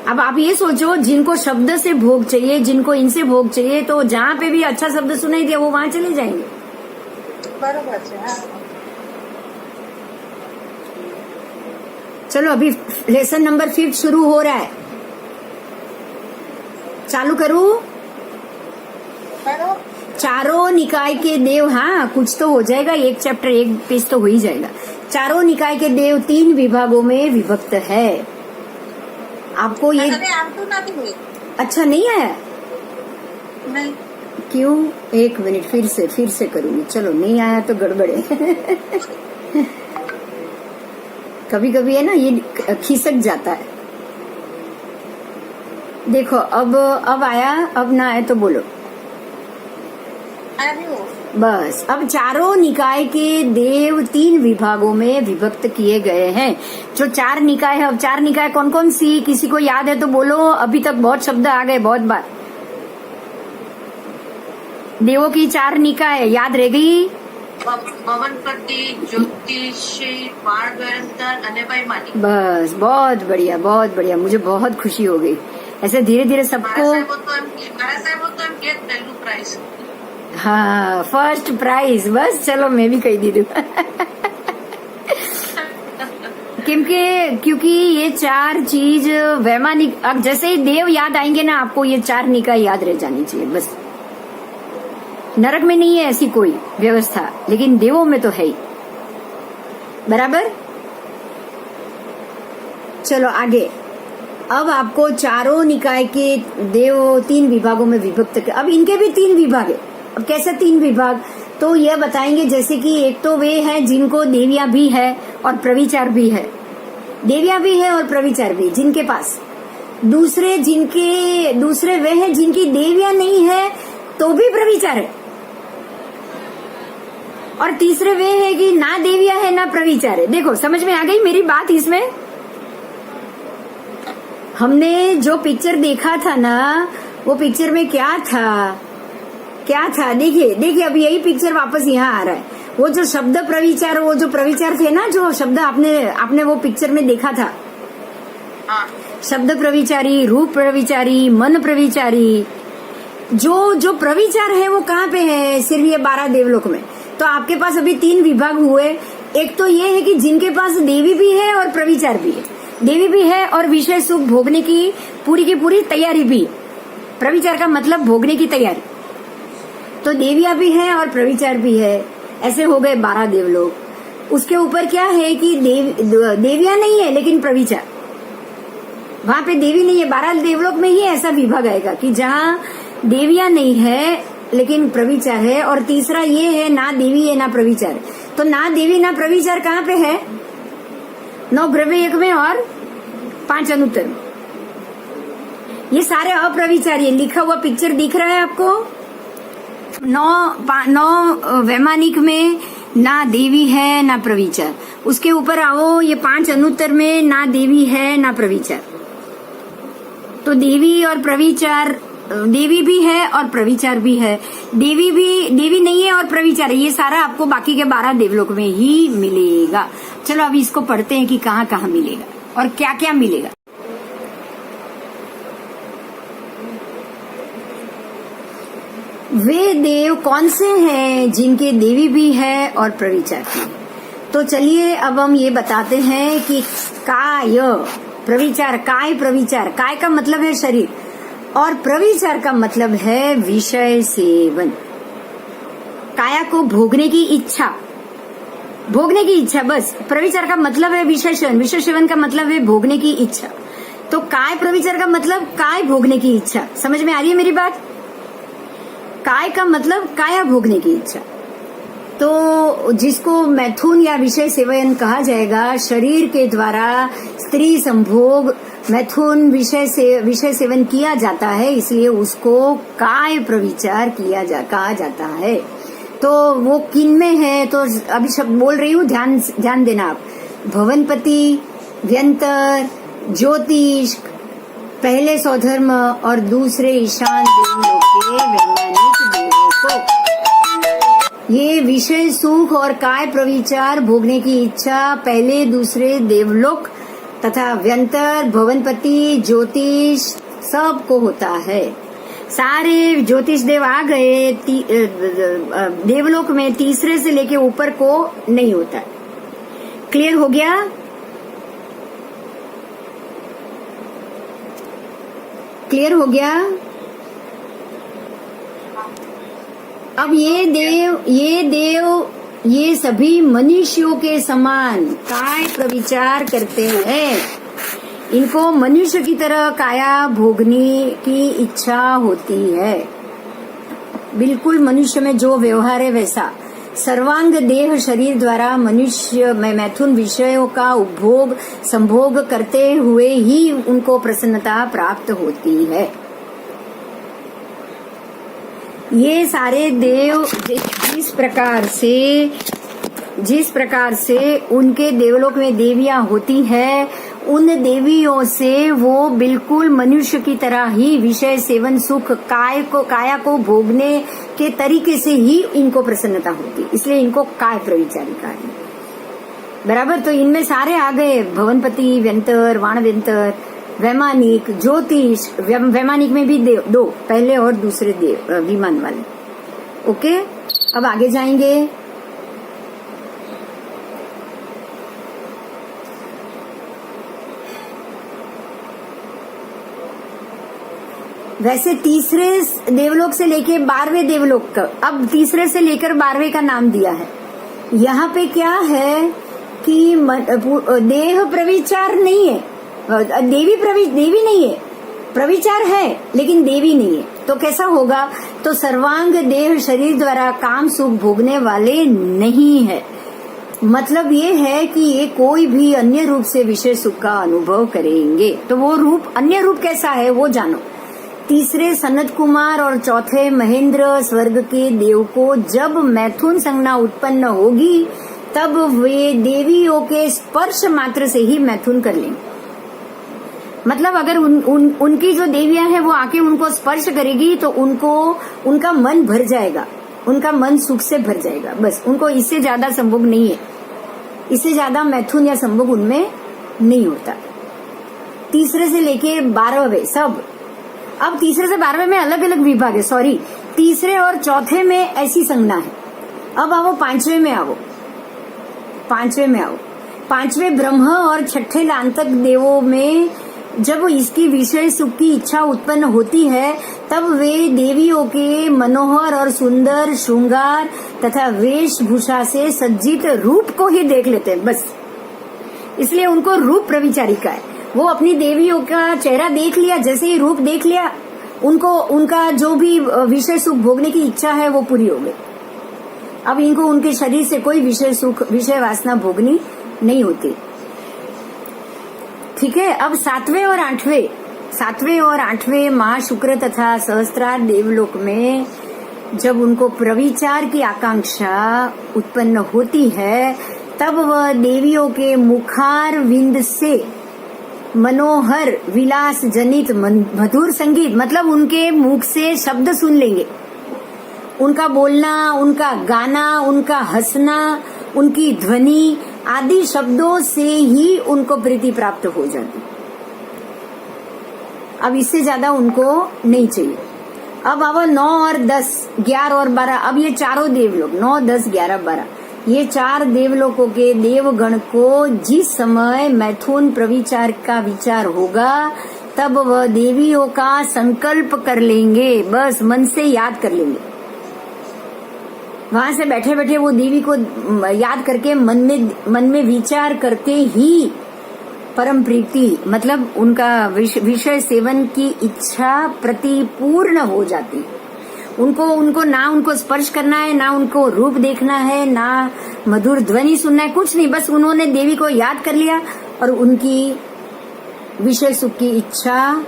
अब आप ये सोचो, जिनको शब्द से भोग चाहिए, जिनको इनसे भोग चाहिए, तो जहाँ पे भी अच्छा शब्द सुनाई दिया वो वहां चले जाएंगे। बरोबर है। हाँ। चलो अभी लेसन नंबर 5 शुरू हो रहा है, चालू करूं? चारों निकाय के देव, हाँ कुछ तो हो जाएगा, एक चैप्टर एक पेज तो हो ही जाएगा। चारों निकाय के देव 3 विभागों में विभक्त है। आपको ये अच्छा नहीं आया? नहीं। क्यों? एक मिनट, फिर से करूंगी। चलो, नहीं आया तो गड़बड़ है। कभी कभी है ना, ये खिसक जाता है। देखो, अब आया, अब ना आए तो बोलो। आया नहीं वो? बस, अब चारों निकाय के देव 3 विभागों में विभक्त किए गए हैं। जो 4 निकाय है, अब 4 निकाय कौन कौन सी, किसी को याद है तो बोलो। अभी तक बहुत शब्द आ गए, बहुत बार। देवों की 4 निकाय याद रह गई? પવનપતિ, જ્યોતિષી, પારદંતર અને વૈમાનિક। बस, बहुत बढ़िया, बहुत बढ़िया। मुझे बहुत खुशी हो गई। ऐसे धीरे धीरे મારા सबको। સાહેબો તો એમ કે પહેલું પ્રાઇઝ। हाँ, फर्स्ट प्राइज। बस चलो, मैं भी कही दी दूं। क्योंकि ये 4 चीज वैमानिक, अब जैसे ही देव याद आएंगे ना, आपको ये 4 निकाय याद रह जानी चाहिए। बस, नरक में नहीं है ऐसी कोई व्यवस्था, लेकिन देवों में तो है ही। बराबर? चलो आगे। अब आपको चारों निकाय के देव 3 विभागों में विभक्त कर, अब इनके भी 3 विभाग है। अब कैसे 3 विभाग? तो यह बताएंगे, जैसे कि एक तो वे हैं जिनको देवियां भी है और प्रविचार भी है। देवियां भी है और प्रविचार भी जिनके पास। दूसरे वे हैं जिनकी देवियां नहीं है तो भी प्रविचार है। और तीसरे वे है कि ना देवियां है ना प्रविचार है। देखो, समझ में आ गई मेरी बात? इसमें हमने जो पिक्चर देखा था ना, वो पिक्चर में क्या था? देखिए अभी यही पिक्चर वापस यहाँ आ रहा है। वो जो शब्द प्रविचार, वो जो प्रविचार थे ना, जो शब्द आपने वो पिक्चर में देखा था। हाँ, शब्द प्रविचारी, रूप प्रविचारी, मन प्रविचारी। जो प्रविचार है वो कहाँ पे है? सिर्फ ये 12 देवलोक में। तो आपके पास अभी 3 विभाग हुए। एक तो ये है कि जिनके पास देवी भी है और प्रविचार भी है। देवी भी है और विषय सुख भोगने की पूरी तैयारी भी है। प्रविचार का मतलब भोगने की तैयारी। तो देवियां भी है और प्रविचार भी है। ऐसे हो गए 12 देवलोक। उसके ऊपर क्या है कि देवियां नहीं है लेकिन प्रविचार। वहां पे देवी नहीं है। 12 देवलोक में ही ऐसा विभाग आएगा कि जहाँ देवियां नहीं है लेकिन प्रविचार है। और तीसरा ये है, ना देवी है ना प्रविचार। तो ना देवी ना प्रविचार कहाँ पे है? 9 ग्रव्य में और 5 अनुत्तर में। ये सारे अप्रविचारी। लिखा हुआ पिक्चर दिख रहा है आपको? 9 वैमानिक में ना देवी है ना प्रविचार। उसके ऊपर आओ, ये 5 अनुत्तर में ना देवी है ना प्रविचार। तो देवी और प्रविचार, देवी भी है और प्रविचार भी है। देवी नहीं है और प्रविचार है। ये सारा आपको बाकी के 12 देवलोक में ही मिलेगा। चलो अभी इसको पढ़ते हैं कि कहाँ कहाँ मिलेगा और क्या क्या मिलेगा। वे देव कौन से हैं जिनके देवी भी है और प्रविचार भी है? तो चलिए अब हम ये बताते हैं कि काय प्रविचार, काय का मतलब है शरीर और प्रविचार का मतलब है विषय सेवन। काया को भोगने की इच्छा, बस। प्रविचार का मतलब है विषय सेवन का मतलब है भोगने की इच्छा। तो काय प्रविचार का मतलब काय भोगने की इच्छा। समझ में आ रही है मेरी बात? काय का मतलब काया भोगने की इच्छा। तो जिसको मैथुन या विषय सेवन कहा जाएगा, शरीर के द्वारा स्त्री संभोग मैथुन विषय सेवन किया जाता है, इसलिए उसको काय प्रविचार कहा जाता है। तो वो किन में है? तो अभी शब्द बोल रही हूँ, ध्यान देना आप। भवनपति, व्यंतर, ज्योतिष, पहले स्वधर्म और दूसरे ईशान देवलोक के वैमानिक देवों को ये विषय सुख और काय प्रविचार भोगने की इच्छा पहले दूसरे देवलोक तथा व्यंतर, भवनपति, ज्योतिष सबको होता है। सारे ज्योतिष देव आ गए देवलोक में, तीसरे से लेके ऊपर को नहीं होता। क्लियर हो गया? क्लियर हो गया? अब ये सभी मनुष्यों के समान काय प्रविचार करते हैं। इनको मनुष्य की तरह काया भोगने की इच्छा होती है। बिल्कुल मनुष्य में जो व्यवहार है वैसा सर्वांग देह शरीर द्वारा मनुष्य में मैथुन विषयों का उपभोग संभोग करते हुए ही उनको प्रसन्नता प्राप्त होती है। ये सारे देव जिस प्रकार से उनके देवलोक में देवियां होती है, उन देवियों से वो बिल्कुल मनुष्य की तरह ही विषय सेवन सुख काया को भोगने के तरीके से ही इनको प्रसन्नता होती, इसलिए इनको काय प्रविचारिका है। बराबर। तो इनमें सारे आ गए, भवनपति, व्यंतर, वाणव्यंतर, वैमानिक, ज्योतिष। वैमानिक में भी दो, पहले और दूसरे देव विमान वाले। ओके, अब आगे जाएंगे। वैसे तीसरे देवलोक से लेके 12वें देवलोक का, अब तीसरे से लेकर 12वें का नाम दिया है। यहाँ पे क्या है कि देह प्रविचार नहीं है, देवी नहीं है, प्रविचार है लेकिन देवी नहीं है। तो कैसा होगा? तो सर्वांग देह शरीर द्वारा काम सुख भोगने वाले नहीं है। मतलब ये है कि ये कोई भी अन्य रूप से विषय सुख का अनुभव करेंगे। तो वो रूप, अन्य रूप कैसा है वो जानो। तीसरे सनत कुमार और चौथे महेंद्र स्वर्ग के देव को जब मैथुन संज्ञा उत्पन्न होगी तब वे देवियों के स्पर्श मात्र से ही मैथुन कर लेंगे। मतलब अगर उनकी जो देवियां हैं वो आके उनको स्पर्श करेगी तो उनका मन भर जाएगा, उनका मन सुख से भर जाएगा। बस, उनको इससे ज्यादा संभोग नहीं है, इससे ज्यादा मैथुन या संभोग उनमें नहीं होता। तीसरे से लेके 12वें सब, अब तीसरे से 12वें में अलग अलग विभाग है। सॉरी, तीसरे और चौथे में ऐसी संज्ञा है। अब आओ 5वें में आओ। 5वें ब्रह्म और छठे लांतक देवों में जब इसकी विषय सुख की इच्छा उत्पन्न होती है तब वे देवियों के मनोहर और सुंदर श्रृंगार तथा वेशभूषा से सज्जित रूप को ही देख लेते हैं। बस, इसलिए उनको रूप प्रविचारिका है। वो अपनी देवियों का चेहरा देख लिया, जैसे ही रूप देख लिया, उनका जो भी विषय सुख भोगने की इच्छा है वो पूरी हो गई। अब इनको उनके शरीर से कोई विषय सुख, विषय वासना भोगनी नहीं होती। ठीक है। अब 7वें और 8वें महाशुक्र तथा सहस्त्रार देवलोक में जब उनको प्रविचार की आकांक्षा उत्पन्न होती है तब वह देवियों के मुखार विंद से मनोहर विलास जनित मधुर संगीत, मतलब उनके मुख से शब्द सुन लेंगे। उनका बोलना, उनका गाना, उनका हंसना, उनकी ध्वनि आदि शब्दों से ही उनको प्रीति प्राप्त हो जाती। अब इससे ज्यादा उनको नहीं चाहिए। अब 9 और 10, 11 और 12, अब ये चारों देवलोक 9, 10, 11, 12, ये 4 देवलोकों के देवगण को जिस समय मैथुन प्रविचार का विचार होगा तब वह देवियों का संकल्प कर लेंगे। बस मन से याद कर लेंगे। वहां से बैठे बैठे वो देवी को याद करके मन में विचार करते ही परम प्रीति, मतलब उनका विषय सेवन की इच्छा प्रतिपूर्ण हो जाती। उनको ना उनको स्पर्श करना है, ना उनको रूप देखना है, ना मधुर ध्वनि सुनना है, कुछ नहीं। बस उन्होंने देवी को याद कर लिया और उनकी विषय सुख की इच्छा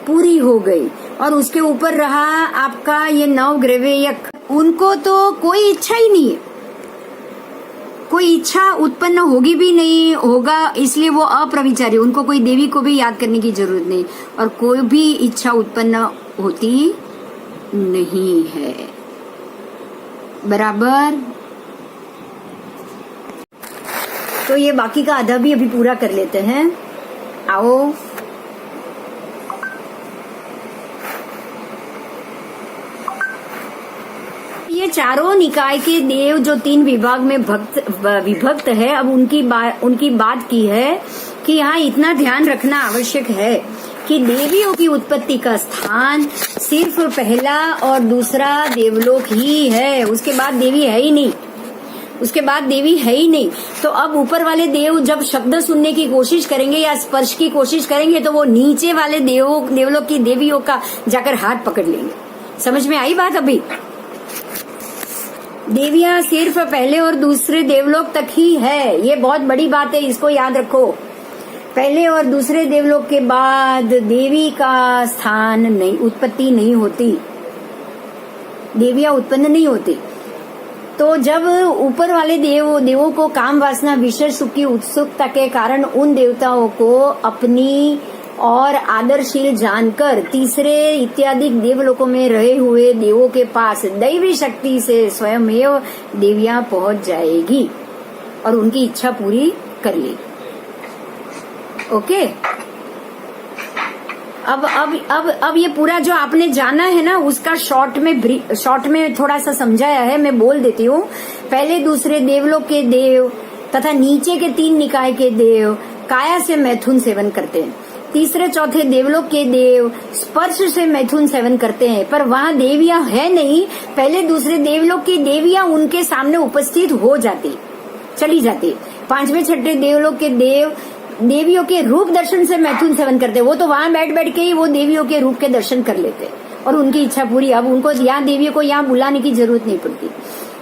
पूरी हो गई। और उसके ऊपर रहा आपका ये 9 ग्रवेयक, उनको तो कोई इच्छा ही नहीं है, कोई इच्छा उत्पन्न होगी भी नहीं होगा, इसलिए वो अप्रविचारी, उनको कोई देवी को भी याद करने की जरूरत नहीं और कोई भी इच्छा उत्पन्न होती नहीं है। बराबर। तो ये बाकी का आधा भी अभी पूरा कर लेते हैं। आओ, ये चारों निकाय के देव जो 3 विभाग में विभक्त है, अब उनकी बात की है कि यहाँ इतना ध्यान रखना आवश्यक है कि देवियों की उत्पत्ति का स्थान सिर्फ पहला और दूसरा देवलोक ही है। उसके बाद देवी है ही नहीं। तो अब ऊपर वाले देव जब शब्द सुनने की कोशिश करेंगे या स्पर्श की कोशिश करेंगे तो वो नीचे वाले देवलोक की देवियों का जाकर हाथ पकड़ लेंगे, समझ में आई बात? अभी देवियां सिर्फ पहले और दूसरे देवलोक तक ही है, ये बहुत बड़ी बात है, इसको याद रखो। पहले और दूसरे देवलोक के बाद देवी का स्थान नहीं, उत्पत्ति नहीं होती, देवियां उत्पन्न नहीं होती। तो जब ऊपर वाले देवों को काम वासना विषय सुख की उत्सुकता के कारण उन देवताओं को अपनी और आदरशील जानकर तीसरे इत्यादि देवलोकों में रहे हुए देवों के पास दैवी शक्ति से स्वयमेव देवियां पहुंच जाएगी और उनकी इच्छा पूरी कर लेगी। ओके, अब ये पूरा जो आपने जाना है ना, उसका शॉर्ट में थोड़ा सा समझाया है, मैं बोल देती हूँ। पहले दूसरे देवलोक के देव तथा नीचे के 3 निकाय के देव काया से मैथुन सेवन करते हैं। तीसरे चौथे देवलोक के देव स्पर्श से मैथुन सेवन करते हैं, पर वहाँ देवियां है नहीं। पहले दूसरे देवलोक की देवियां उनके सामने उपस्थित हो जाती, चली जाती। 5वें छठे देवलोक के देव देवियों के रूप दर्शन से मैथुन सेवन करते, वो तो वहां बैठ के ही वो देवियों के रूप के दर्शन कर लेते और उनकी इच्छा पूरी। अब उनको यहाँ देवियों को यहाँ बुलाने की जरूरत नहीं पड़ती।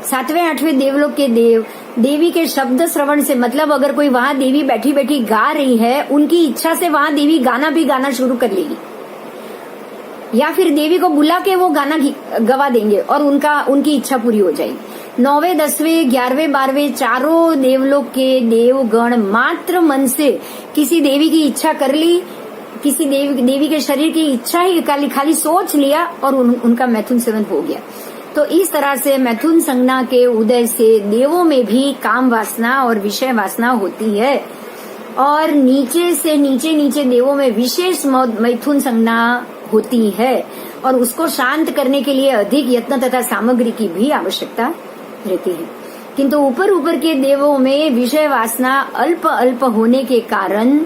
7वें 8वें देवलोक के देव देवी के शब्द श्रवण से, मतलब अगर कोई वहां देवी बैठी बैठी गा रही है, उनकी इच्छा से वहां देवी गाना शुरू कर लेगी, या फिर देवी को बुला के वो गाना गवा देंगे और उनकी इच्छा पूरी हो जाएगी। 9वें 10वें 11वें 12वें चारों देवलोक के देवगण मात्र मन से किसी देवी की इच्छा कर ली, किसी देवी के शरीर की इच्छा ही खाली सोच लिया और उनका मैथुन सेवन हो गया। तो इस तरह से मैथुन संज्ञा के उदय से देवों में भी काम वासना और विषय वासना होती है और नीचे से नीचे देवों में विशेष मैथुन संज्ञा होती है और उसको शांत करने के लिए अधिक यत्न तथा सामग्री की भी आवश्यकता रहती है। किंतु ऊपर के देवों में विषय वासना अल्प होने के कारण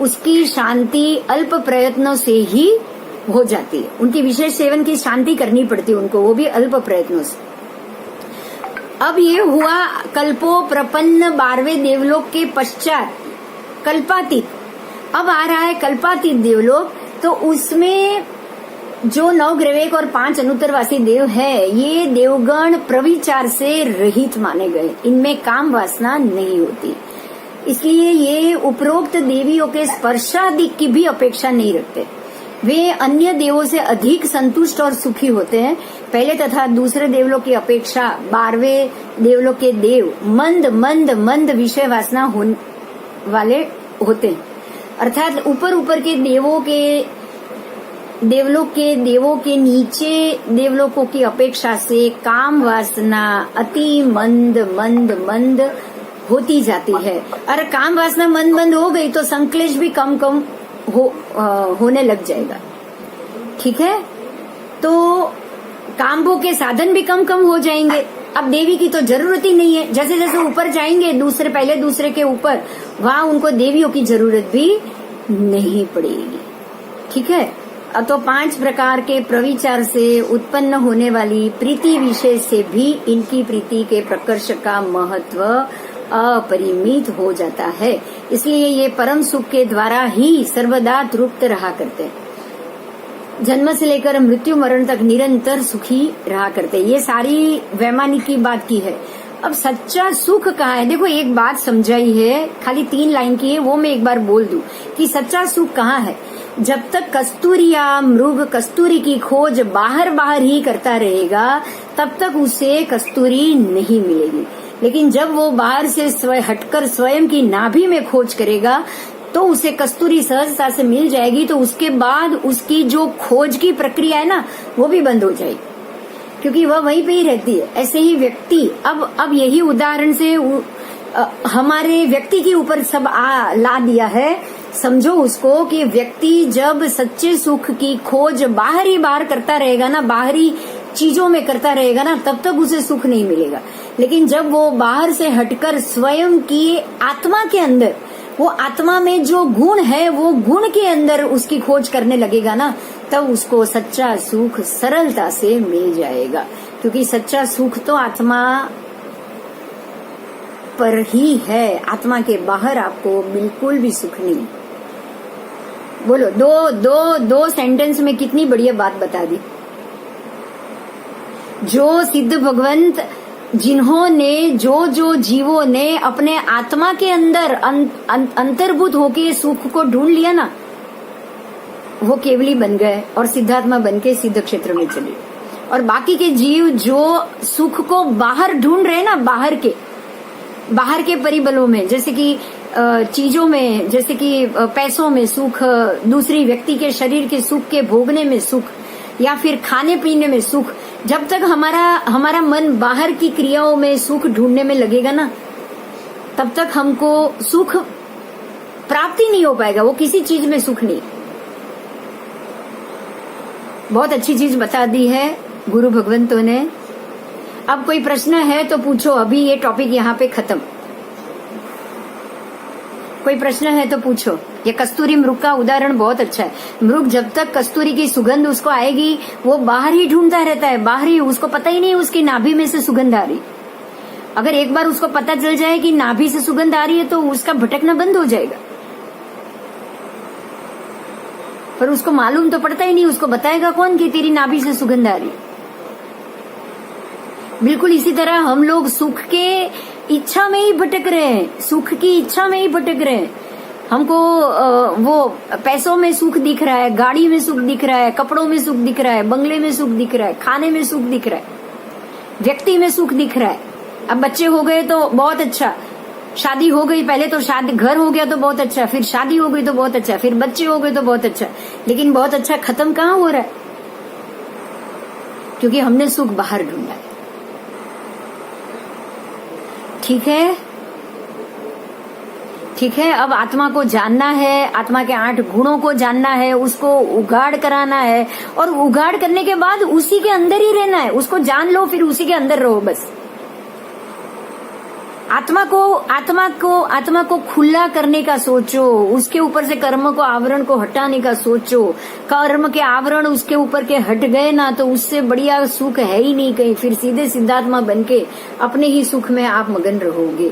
उसकी शांति अल्प प्रयत्नों से ही हो जाती है। उनकी विशेष सेवन की शांति करनी पड़ती है उनको, वो भी अल्प प्रयत्नों से। अब ये हुआ कल्पो प्रपन्न 12वें देवलोक के पश्चात कल्पातीत। अब आ रहा है कल्पातीत देवलोक। तो उसमें जो 9 ग्रवेक और 5 अनुत्तरवासी देव है, ये देवगण प्रविचार से रहित माने गए, इनमें काम वासना नहीं होती, इसलिए ये उपरोक्त देवियों के स्पर्शादि की भी अपेक्षा नहीं रखते। वे अन्य देवों से अधिक संतुष्ट और सुखी होते हैं। पहले तथा दूसरे देवलों की अपेक्षा 12वें देवलों के देव मंद विषय वासना वाले होते हैं, अर्थात ऊपर के देवलोक के देवों के नीचे देवलोकों की अपेक्षा से काम वासना अति मंद होती जाती है। और काम वासना मंद हो गई तो संक्लेश भी कम होने लग जाएगा। ठीक है, तो काम भोग के साधन भी कम हो जाएंगे। अब देवी की तो जरूरत ही नहीं है। जैसे जैसे ऊपर जाएंगे पहले दूसरे के ऊपर, वहां उनको देवियों की जरूरत भी नहीं पड़ेगी। ठीक है, अब तो 5 प्रकार के प्रविचार से उत्पन्न होने वाली प्रीति विशेष से भी इनकी प्रीति के प्रकर्ष का महत्व अपरिमित हो जाता है। इसलिए ये परम सुख के द्वारा ही सर्वदा तृप्त रहा करते हैं, जन्म से लेकर मृत्यु मरण तक निरंतर सुखी रहा करते हैं। ये सारी वैमानिक की बात की है। अब सच्चा सुख कहाँ है? देखो, एक बात समझाई है, खाली 3 लाइन की है, वो मैं एक बार बोल दूं कि सच्चा सुख कहाँ है। जब तक कस्तूरी या मृग कस्तूरी की खोज बाहर ही करता रहेगा, तब तक उसे कस्तूरी नहीं मिलेगी। लेकिन जब वो बाहर से हटकर स्वयं की नाभि में खोज करेगा तो उसे कस्तूरी सहजता से मिल जाएगी। तो उसके बाद उसकी जो खोज की प्रक्रिया है ना, वो भी बंद हो जाएगी, क्योंकि वह वहीं पे ही रहती है। ऐसे ही व्यक्ति, अब यही उदाहरण से हमारे व्यक्ति के ऊपर सब ला दिया है। समझो उसको कि व्यक्ति जब सच्चे सुख की खोज बाहर करता रहेगा ना, बाहरी चीजों में करता रहेगा ना, तब तक उसे सुख नहीं मिलेगा। लेकिन जब वो बाहर से हटकर स्वयं की आत्मा के अंदर, वो आत्मा में जो गुण है, वो गुण के अंदर उसकी खोज करने लगेगा ना, तब उसको सच्चा सुख सरलता से मिल जाएगा। क्योंकि सच्चा सुख तो आत्मा पर ही है, आत्मा के बाहर आपको बिल्कुल भी सुख नहीं। बोलो, दो सेंटेंस में कितनी बढ़िया बात बता दी। जो सिद्ध भगवंत जिन्होंने जो जो जीवों ने अपने आत्मा के अंदर अंतर्भूत होके सुख को ढूंढ लिया ना, वो केवली बन गए और सिद्धात्मा बन के सिद्ध क्षेत्र में चले। और बाकी के जीव जो सुख को बाहर ढूंढ रहे ना, बाहर के परिबलों में, जैसे कि चीजों में, जैसे कि पैसों में सुख, दूसरी व्यक्ति के शरीर के सुख के भोगने में सुख, या फिर खाने पीने में सुख, जब तक हमारा मन बाहर की क्रियाओं में सुख ढूंढने में लगेगा ना, तब तक हमको सुख प्राप्ति नहीं हो पाएगा। वो किसी चीज में सुख नहीं। बहुत अच्छी चीज बता दी है गुरु भगवंतों ने। अब कोई प्रश्न है तो पूछो, अभी ये टॉपिक यहाँ पे खत्म। कोई प्रश्न है तो पूछो। ये कस्तूरी मृग का उदाहरण बहुत अच्छा है। मृग जब तक कस्तूरी की सुगंध उसको आएगी, वो बाहर ही ढूंढता रहता है, बाहर ही, उसको पता ही नहीं उसकी नाभि में से सुगंध आ रही। अगर एक बार उसको पता चल जाए कि नाभि से सुगंध आ रही है तो उसका भटकना बंद हो जाएगा। पर उसको मालूम तो पड़ता ही नहीं, उसको बताएगा कौन कि तेरी नाभि से सुगंध आ रही। बिल्कुल इसी तरह हम लोग सुख के इच्छा में ही भटक रहे हैं, सुख की इच्छा में ही भटक रहे हैं। हमको वो पैसों में सुख दिख रहा है, गाड़ी में सुख दिख रहा है, कपड़ों में सुख दिख रहा है, बंगले में सुख दिख रहा है, खाने में सुख दिख रहा है, व्यक्ति में सुख दिख रहा है। अब बच्चे हो गए तो बहुत अच्छा, शादी हो गई, पहले तो शादी, घर हो गया तो बहुत अच्छा, फिर शादी हो गई तो बहुत अच्छा, फिर बच्चे हो गए तो बहुत अच्छा। लेकिन बहुत अच्छा खत्म कहाँ हो रहा है? क्योंकि हमने सुख बाहर ढूंढा है। ठीक है, ठीक है। अब आत्मा को जानना है, आत्मा के 8 गुणों को जानना है, उसको उगाड़ कराना है, और उगाड़ करने के बाद उसी के अंदर ही रहना है। उसको जान लो, फिर उसी के अंदर रहो बस। आत्मा को खुला करने का सोचो, उसके ऊपर से कर्म को, आवरण को हटाने का सोचो। कर्म के आवरण उसके ऊपर के हट गए ना, तो उससे बढ़िया सुख है ही नहीं कहीं। फिर सीधे सिद्धात्मा बनके अपने ही सुख में आप मगन रहोगे।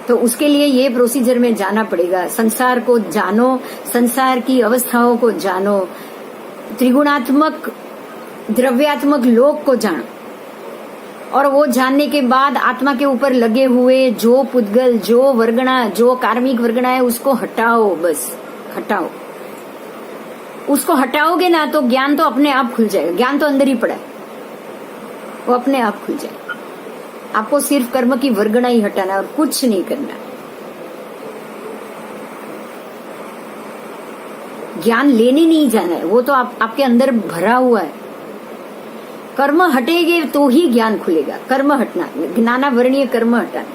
तो उसके लिए ये प्रोसीजर में जाना पड़ेगा। संसार को जानो, संसार की अवस्थाओं को जानो, त्रिगुणात्मक द्रव्यात्मक लोक को जानो, और वो जानने के बाद आत्मा के ऊपर लगे हुए जो पुद्गल, जो वर्गणा, जो कार्मिक वर्गणा है, उसको हटाओ, बस हटाओ। उसको हटाओगे ना तो ज्ञान तो अपने आप खुल जाएगा। ज्ञान तो अंदर ही पड़ा है, वो अपने आप खुल जाएगा। आपको सिर्फ कर्म की वर्गणा ही हटाना है और कुछ नहीं करना। ज्ञान लेने नहीं जाना है, वो तो आपके अंदर भरा हुआ है। कर्म हटेगे तो ही ज्ञान खुलेगा। कर्म हटना, ज्ञानावरणीय कर्म हटाना,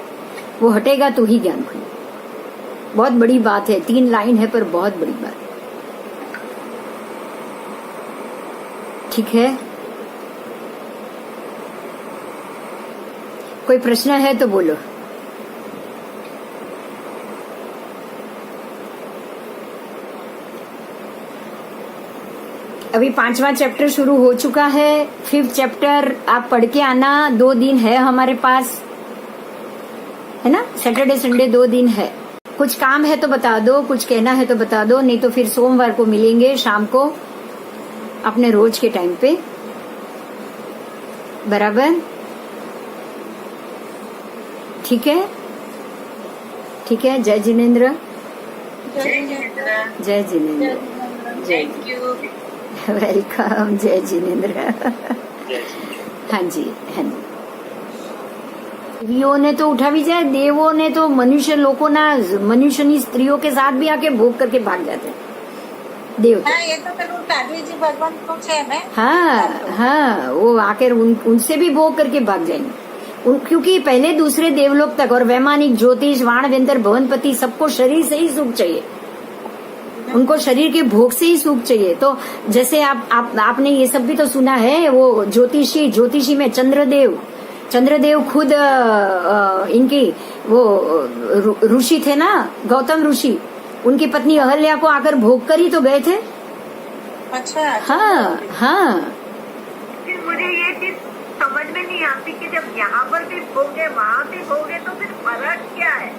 वो हटेगा तो ही ज्ञान खुलेगा। बहुत बड़ी बात है, 3 लाइन है पर बहुत बड़ी बात। ठीक है, कोई प्रश्न है तो बोलो। अभी 5वां चैप्टर शुरू हो चुका है। 5th चैप्टर आप पढ़ के आना। 2 दिन है हमारे पास, है ना? सैटरडे संडे 2 दिन है। कुछ काम है तो बता दो, कुछ कहना है तो बता दो, नहीं तो फिर सोमवार को मिलेंगे शाम को अपने रोज के टाइम पे, बराबर? ठीक है, ठीक है। जय जिनेन्द्र, जय जिनेन्द्र, जय, थैंक यू, वेलकम, जय जिनेन्द्र। हाँ जी, हाँ जी। देवियों ने तो उठा भी जाए, देवों ने तो मनुष्य लोगों ना, मनुष्यनी स्त्रियों के साथ भी आके भोग करके भाग जाते हैं देव। हाँ, ये तो पेલું સાધ્વીજી ભગવાન નું છે ને। हाँ, वो आकर उनसे भी भोग करके भाग जाएंगे। क्योंकि पहले दूसरे देवलोक तक और वैमानिक, ज्योतिष, वाण, व्यंतर, भवनपति, सबको शरीर से ही सुख चाहिए। उनको शरीर के भोग से ही सुख चाहिए। तो जैसे आपने ये सब भी तो सुना है, वो ज्योतिषी में चंद्रदेव खुद इनकी वो ऋषि थे ना, गौतम ऋषि, उनकी पत्नी अहल्या को आकर भोग कर ही तो गए थे। अच्छा। हाँ, हाँ। फिर मुझे ये चीज समझ में नहीं आती कि जब यहाँ पर भी भोगे, वहाँ भी भोगे, तो फिर फर्क क्या है?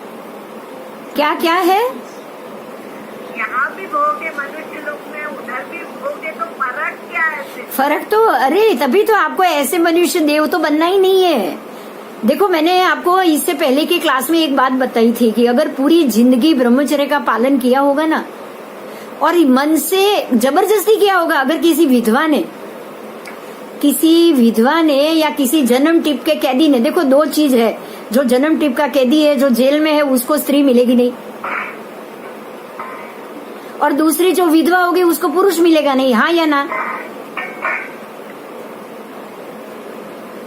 क्या है? यहाँ यहाँ भी भोगे मनुष्य लोक में, उधर भी भोगे, तो फर्क क्या है फिर? फर्क तो, अरे तभी तो आपको ऐसे मनुष्य देव तो बनना ही नहीं है। देखो, मैंने आपको इससे पहले की क्लास में एक बात बताई थी कि अगर पूरी जिंदगी ब्रह्मचर्य का पालन किया होगा ना, और मन से जबरदस्ती किया होगा, अगर किसी विधवा ने या किसी जन्म टिप के कैदी ने, देखो दो चीज है, जो जन्म टिप का कैदी है, जो जेल में है, उसको स्त्री मिलेगी नहीं, और दूसरी जो विधवा होगी उसको पुरुष मिलेगा नहीं, हाँ या ना?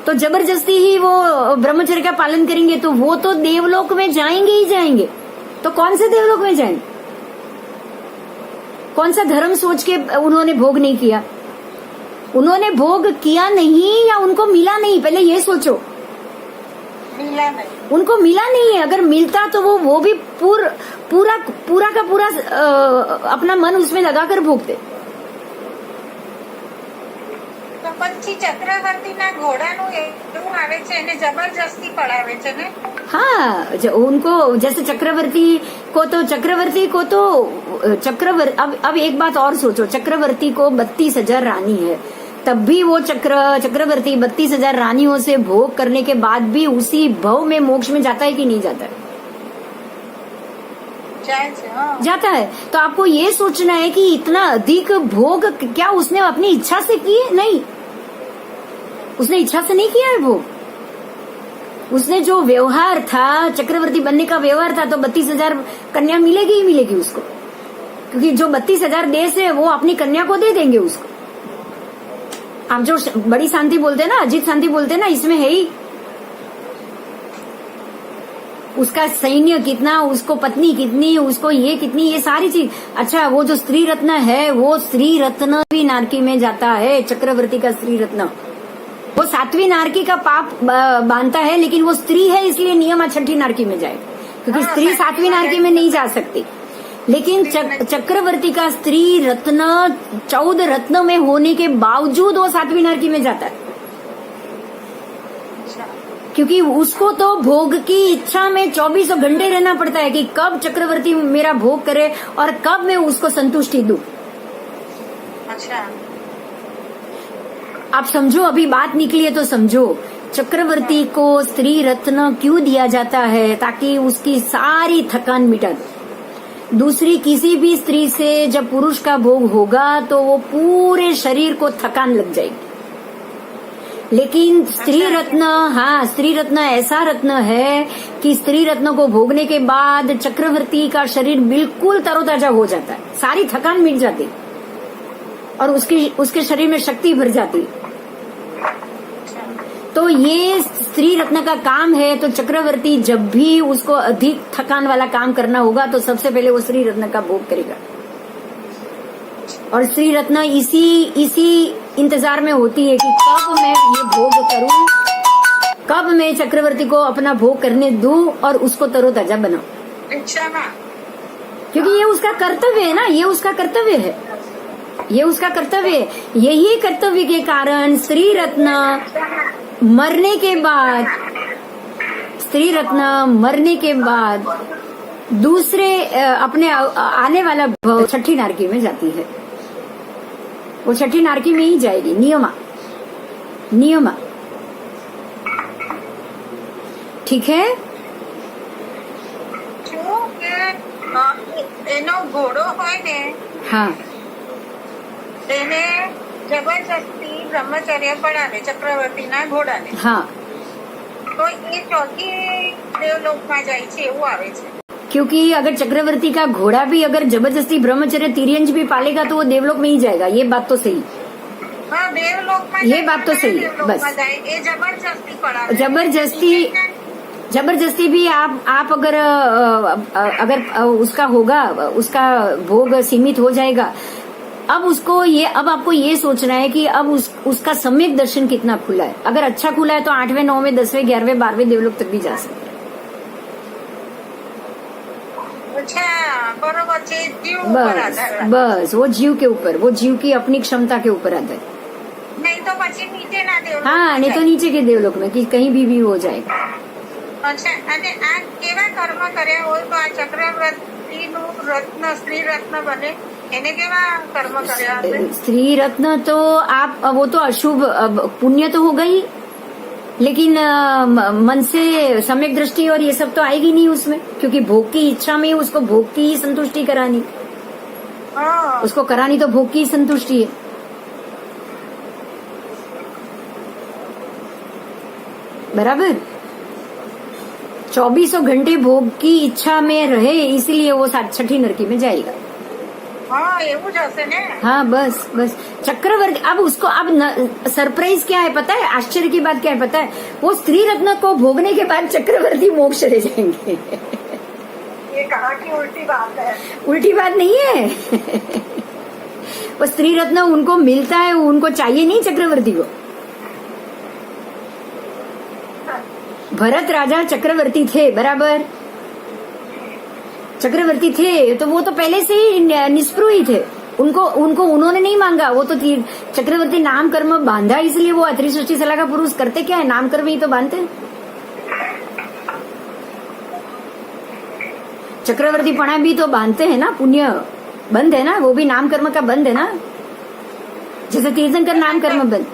तो जबरदस्ती ही वो ब्रह्मचर्य का पालन करेंगे तो वो तो देवलोक में जाएंगे ही जाएंगे। तो कौन से देवलोक में जाएंगे? कौन सा धर्म सोच के उन्होंने भोग नहीं किया? उन्होंने भोग किया नहीं या उनको मिला नहीं? पहले ये सोचो। मिला नहीं, उनको मिला नहीं है। अगर मिलता तो वो भी पूरा का पूरा अपना मन उसमें लगाकर भोगते। તો પછી ચક્રવર્તીના ઘોડાનું એવું આવે છે એને જબરજસ્તી પડાવે છે ને? हाँ, उनको जैसे चक्रवर्ती को अब एक बात और सोचो, चक्रवर्ती को 32,000 रानी है, तब भी वो चक्रवर्ती 32,000 रानियों से भोग करने के बाद भी उसी भव में मोक्ष में जाता है कि नहीं जाता है? જાય છે, હા। जाता है। तो आपको ये सोचना है कि इतना अधिक भोग क्या उसने अपनी इच्छा से किए? नहीं, उसने इच्छा से नहीं किया है भोग। उसने जो व्यवहार था, चक्रवर्ती बनने का व्यवहार था, तो 32,000 कन्या मिलेगी ही मिलेगी उसको, क्योंकि जो 32,000 देश है वो अपनी कन्या को दे देंगे उसको। आप जो बड़ी शांति बोलते हैं ना, अजीत शांति बोलते हैं ना, इसमें है ही उसका सैन्य कितना, उसको पत्नी कितनी, उसको ये कितनी, ये सारी चीज। अच्छा, वो जो स्त्री रत्न है, वो स्त्री रत्न भी नारकी में जाता है। चक्रवर्ती का स्त्री रत्न वो 7वीं नारकी का पाप बांधता है, लेकिन वो स्त्री है इसलिए नियम 6ठी नारकी में जाएगा, क्योंकि स्त्री 7वीं नारकी में नहीं जा सकती। लेकिन चक्रवर्ती का स्त्री रत्न 14 रत्न में होने के बावजूद वो 7वीं नारकी में जाता है, क्योंकि उसको तो भोग की इच्छा में 24 घंटे रहना पड़ता है कि कब चक्रवर्ती मेरा भोग करे और कब मैं उसको संतुष्टि दूं। अच्छा, आप समझो, अभी बात निकली है तो समझो। चक्रवर्ती को स्त्री रत्न क्यों दिया जाता है? ताकि उसकी सारी थकान मिटा दे। दूसरी किसी भी स्त्री से जब पुरुष का भोग होगा तो वो पूरे शरीर को थकान लग जाएगी। लेकिन स्त्री रत्न, हाँ, स्त्री रत्न ऐसा रत्न है कि स्त्री रत्न को भोगने के बाद चक्रवर्ती का शरीर बिल्कुल तरोताजा हो जाता है, सारी थकान मिट जाती और उसके शरीर में शक्ति भर जाती। तो ये स्त्री रत्न का काम है। तो चक्रवर्ती जब भी उसको अधिक थकान वाला काम करना होगा तो सबसे पहले वो स्त्री रत्न का भोग करेगा, और स्त्री रत्न इसी इंतजार में होती है कि कब मैं ये भोग करूं, कब मैं चक्रवर्ती को अपना भोग करने दूं और उसको तरोताजा बनाऊं। इच्छा ना, क्योंकि ये उसका कर्तव्य है ना, ये उसका कर्तव्य है, ये उसका कर्तव्य है। यही कर्तव्य के कारण स्त्री रत्न मरने के बाद दूसरे अपने आने वाला भव 6ठी नारकी में जाती है। वो 6ठी नारकी में ही जाएगी, नियमा। ठीक है? શું કે એનો ઘોડો હોય ને, हाँ, એને જબરજસ્તી બ્રહ્મચર્ય પડાવે ચક્રવર્તીના ઘોડાને, हाँ, તો એ ચોથી દેવલોકમાં જાય છે એવું આવે છે। क्योंकि अगर चक्रवर्ती का घोड़ा भी अगर जबरदस्ती ब्रह्मचर्य तिर्यंज भी पालेगा तो वो देवलोक में ही जाएगा। ये बात तो सही, हाँ, देवलोकમાં ये बात तो सही है, देवलोकમાં बस। જાય, એ જબરજસ્તી પડાવે। जबरदस्ती भी आप अगर उसका होगा, उसका भोग सीमित हो जाएगा। अब आपको ये सोचना है कि अब उसका सम्यक दर्शन कितना खुला है। अगर अच्छा खुला है तो 8वें 9वें 10वें 11वें 12वें देवलोक तक भी जा सकते हैं। अच्छा, बरोबर છે, જીવ ઉપર આધાર રાખે। बस वो जीव के ऊपर, वो जीव की अपनी क्षमता के ऊपर आता है। નહીં તો પછી નીચેના દેવલોક हाँ, नहीं तो नीचे के देवलोक में कि कहीं भी हो जाएगा। अच्छा, અને આ કેવા કર્મ કર્યા હોય તો આ ચક્રવર્તી સ્ત્રી રત્ન બને એને કેવા કર્મ કર્યા હશે? स्त्री रत्न तो आप वो तो अशुभ पुण्य तो हो गई, लेकिन मन से सम्यक दृष्टि और ये सब तो आएगी नहीं उसमें, क्योंकि भोग की इच्छा में उसको भोग की ही संतुष्टि करानी, હા उसको करानी तो भोग की ही संतुष्टि है। बराबर 24 घंटे भोग की इच्छा में रहे, इसीलिए वो छठी नरकी में जाएगा। હા એવું જ હશે ને? हाँ बस बस चक्रवर्ती। अब उसको अब सरप्राइज क्या है पता है, आश्चर्य की बात क्या है पता है, वो स्त्री रत्न को भोगने के बाद चक्रवर्ती मोक्ष चले जाएंगे। ये कहाँ की उल्टी बात है? उल्टी बात नहीं है। वो स्त्री रत्न उनको मिलता है, उनको चाहिए नहीं चक्रवर्ती को। भरत राजा चक्रवर्ती थे, बराबर चक्रवर्ती थे, तो वो तो पहले से ही निष्प्रुह ही थे। उनको उन्होंने नहीं मांगा, वो तो चक्रवर्ती नाम कर्म बांधा, इसलिए वो अत्रि सृष्टि सलाह का पुरुष करते क्या है, नाम कर्म ही तो बांधते हैं। चक्रवर्ती पणा भी तो बांधते हैं ना, पुण्य बंद है ना, वो भी नाम कर्म का बंद है ना, जैसे तीर्थंकर नाम कर्म बंद।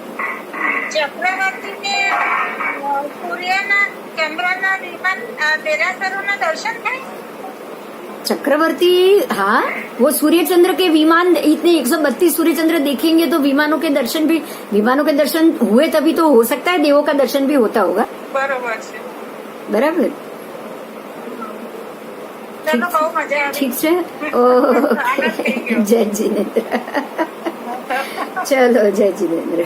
ચક્રવર્તીને સૂર્યના ચંદ્રના વિમાન દેરાસરોના દર્શન થાય? चक्रवर्ती हाँ, वो सूर्य चंद्र के विमान इतने 132 सूर्य चंद्र देखेंगे तो विमानों के दर्शन हुए तभी तो हो सकता है, देवों का दर्शन भी होता होगा। બરોબર છે. बराबर ચલો બહુ મજા આવી. ठीक है। आनंद થઈ ગયો. जय जिनेन्द्र। चलो जय जिनेन्द्र।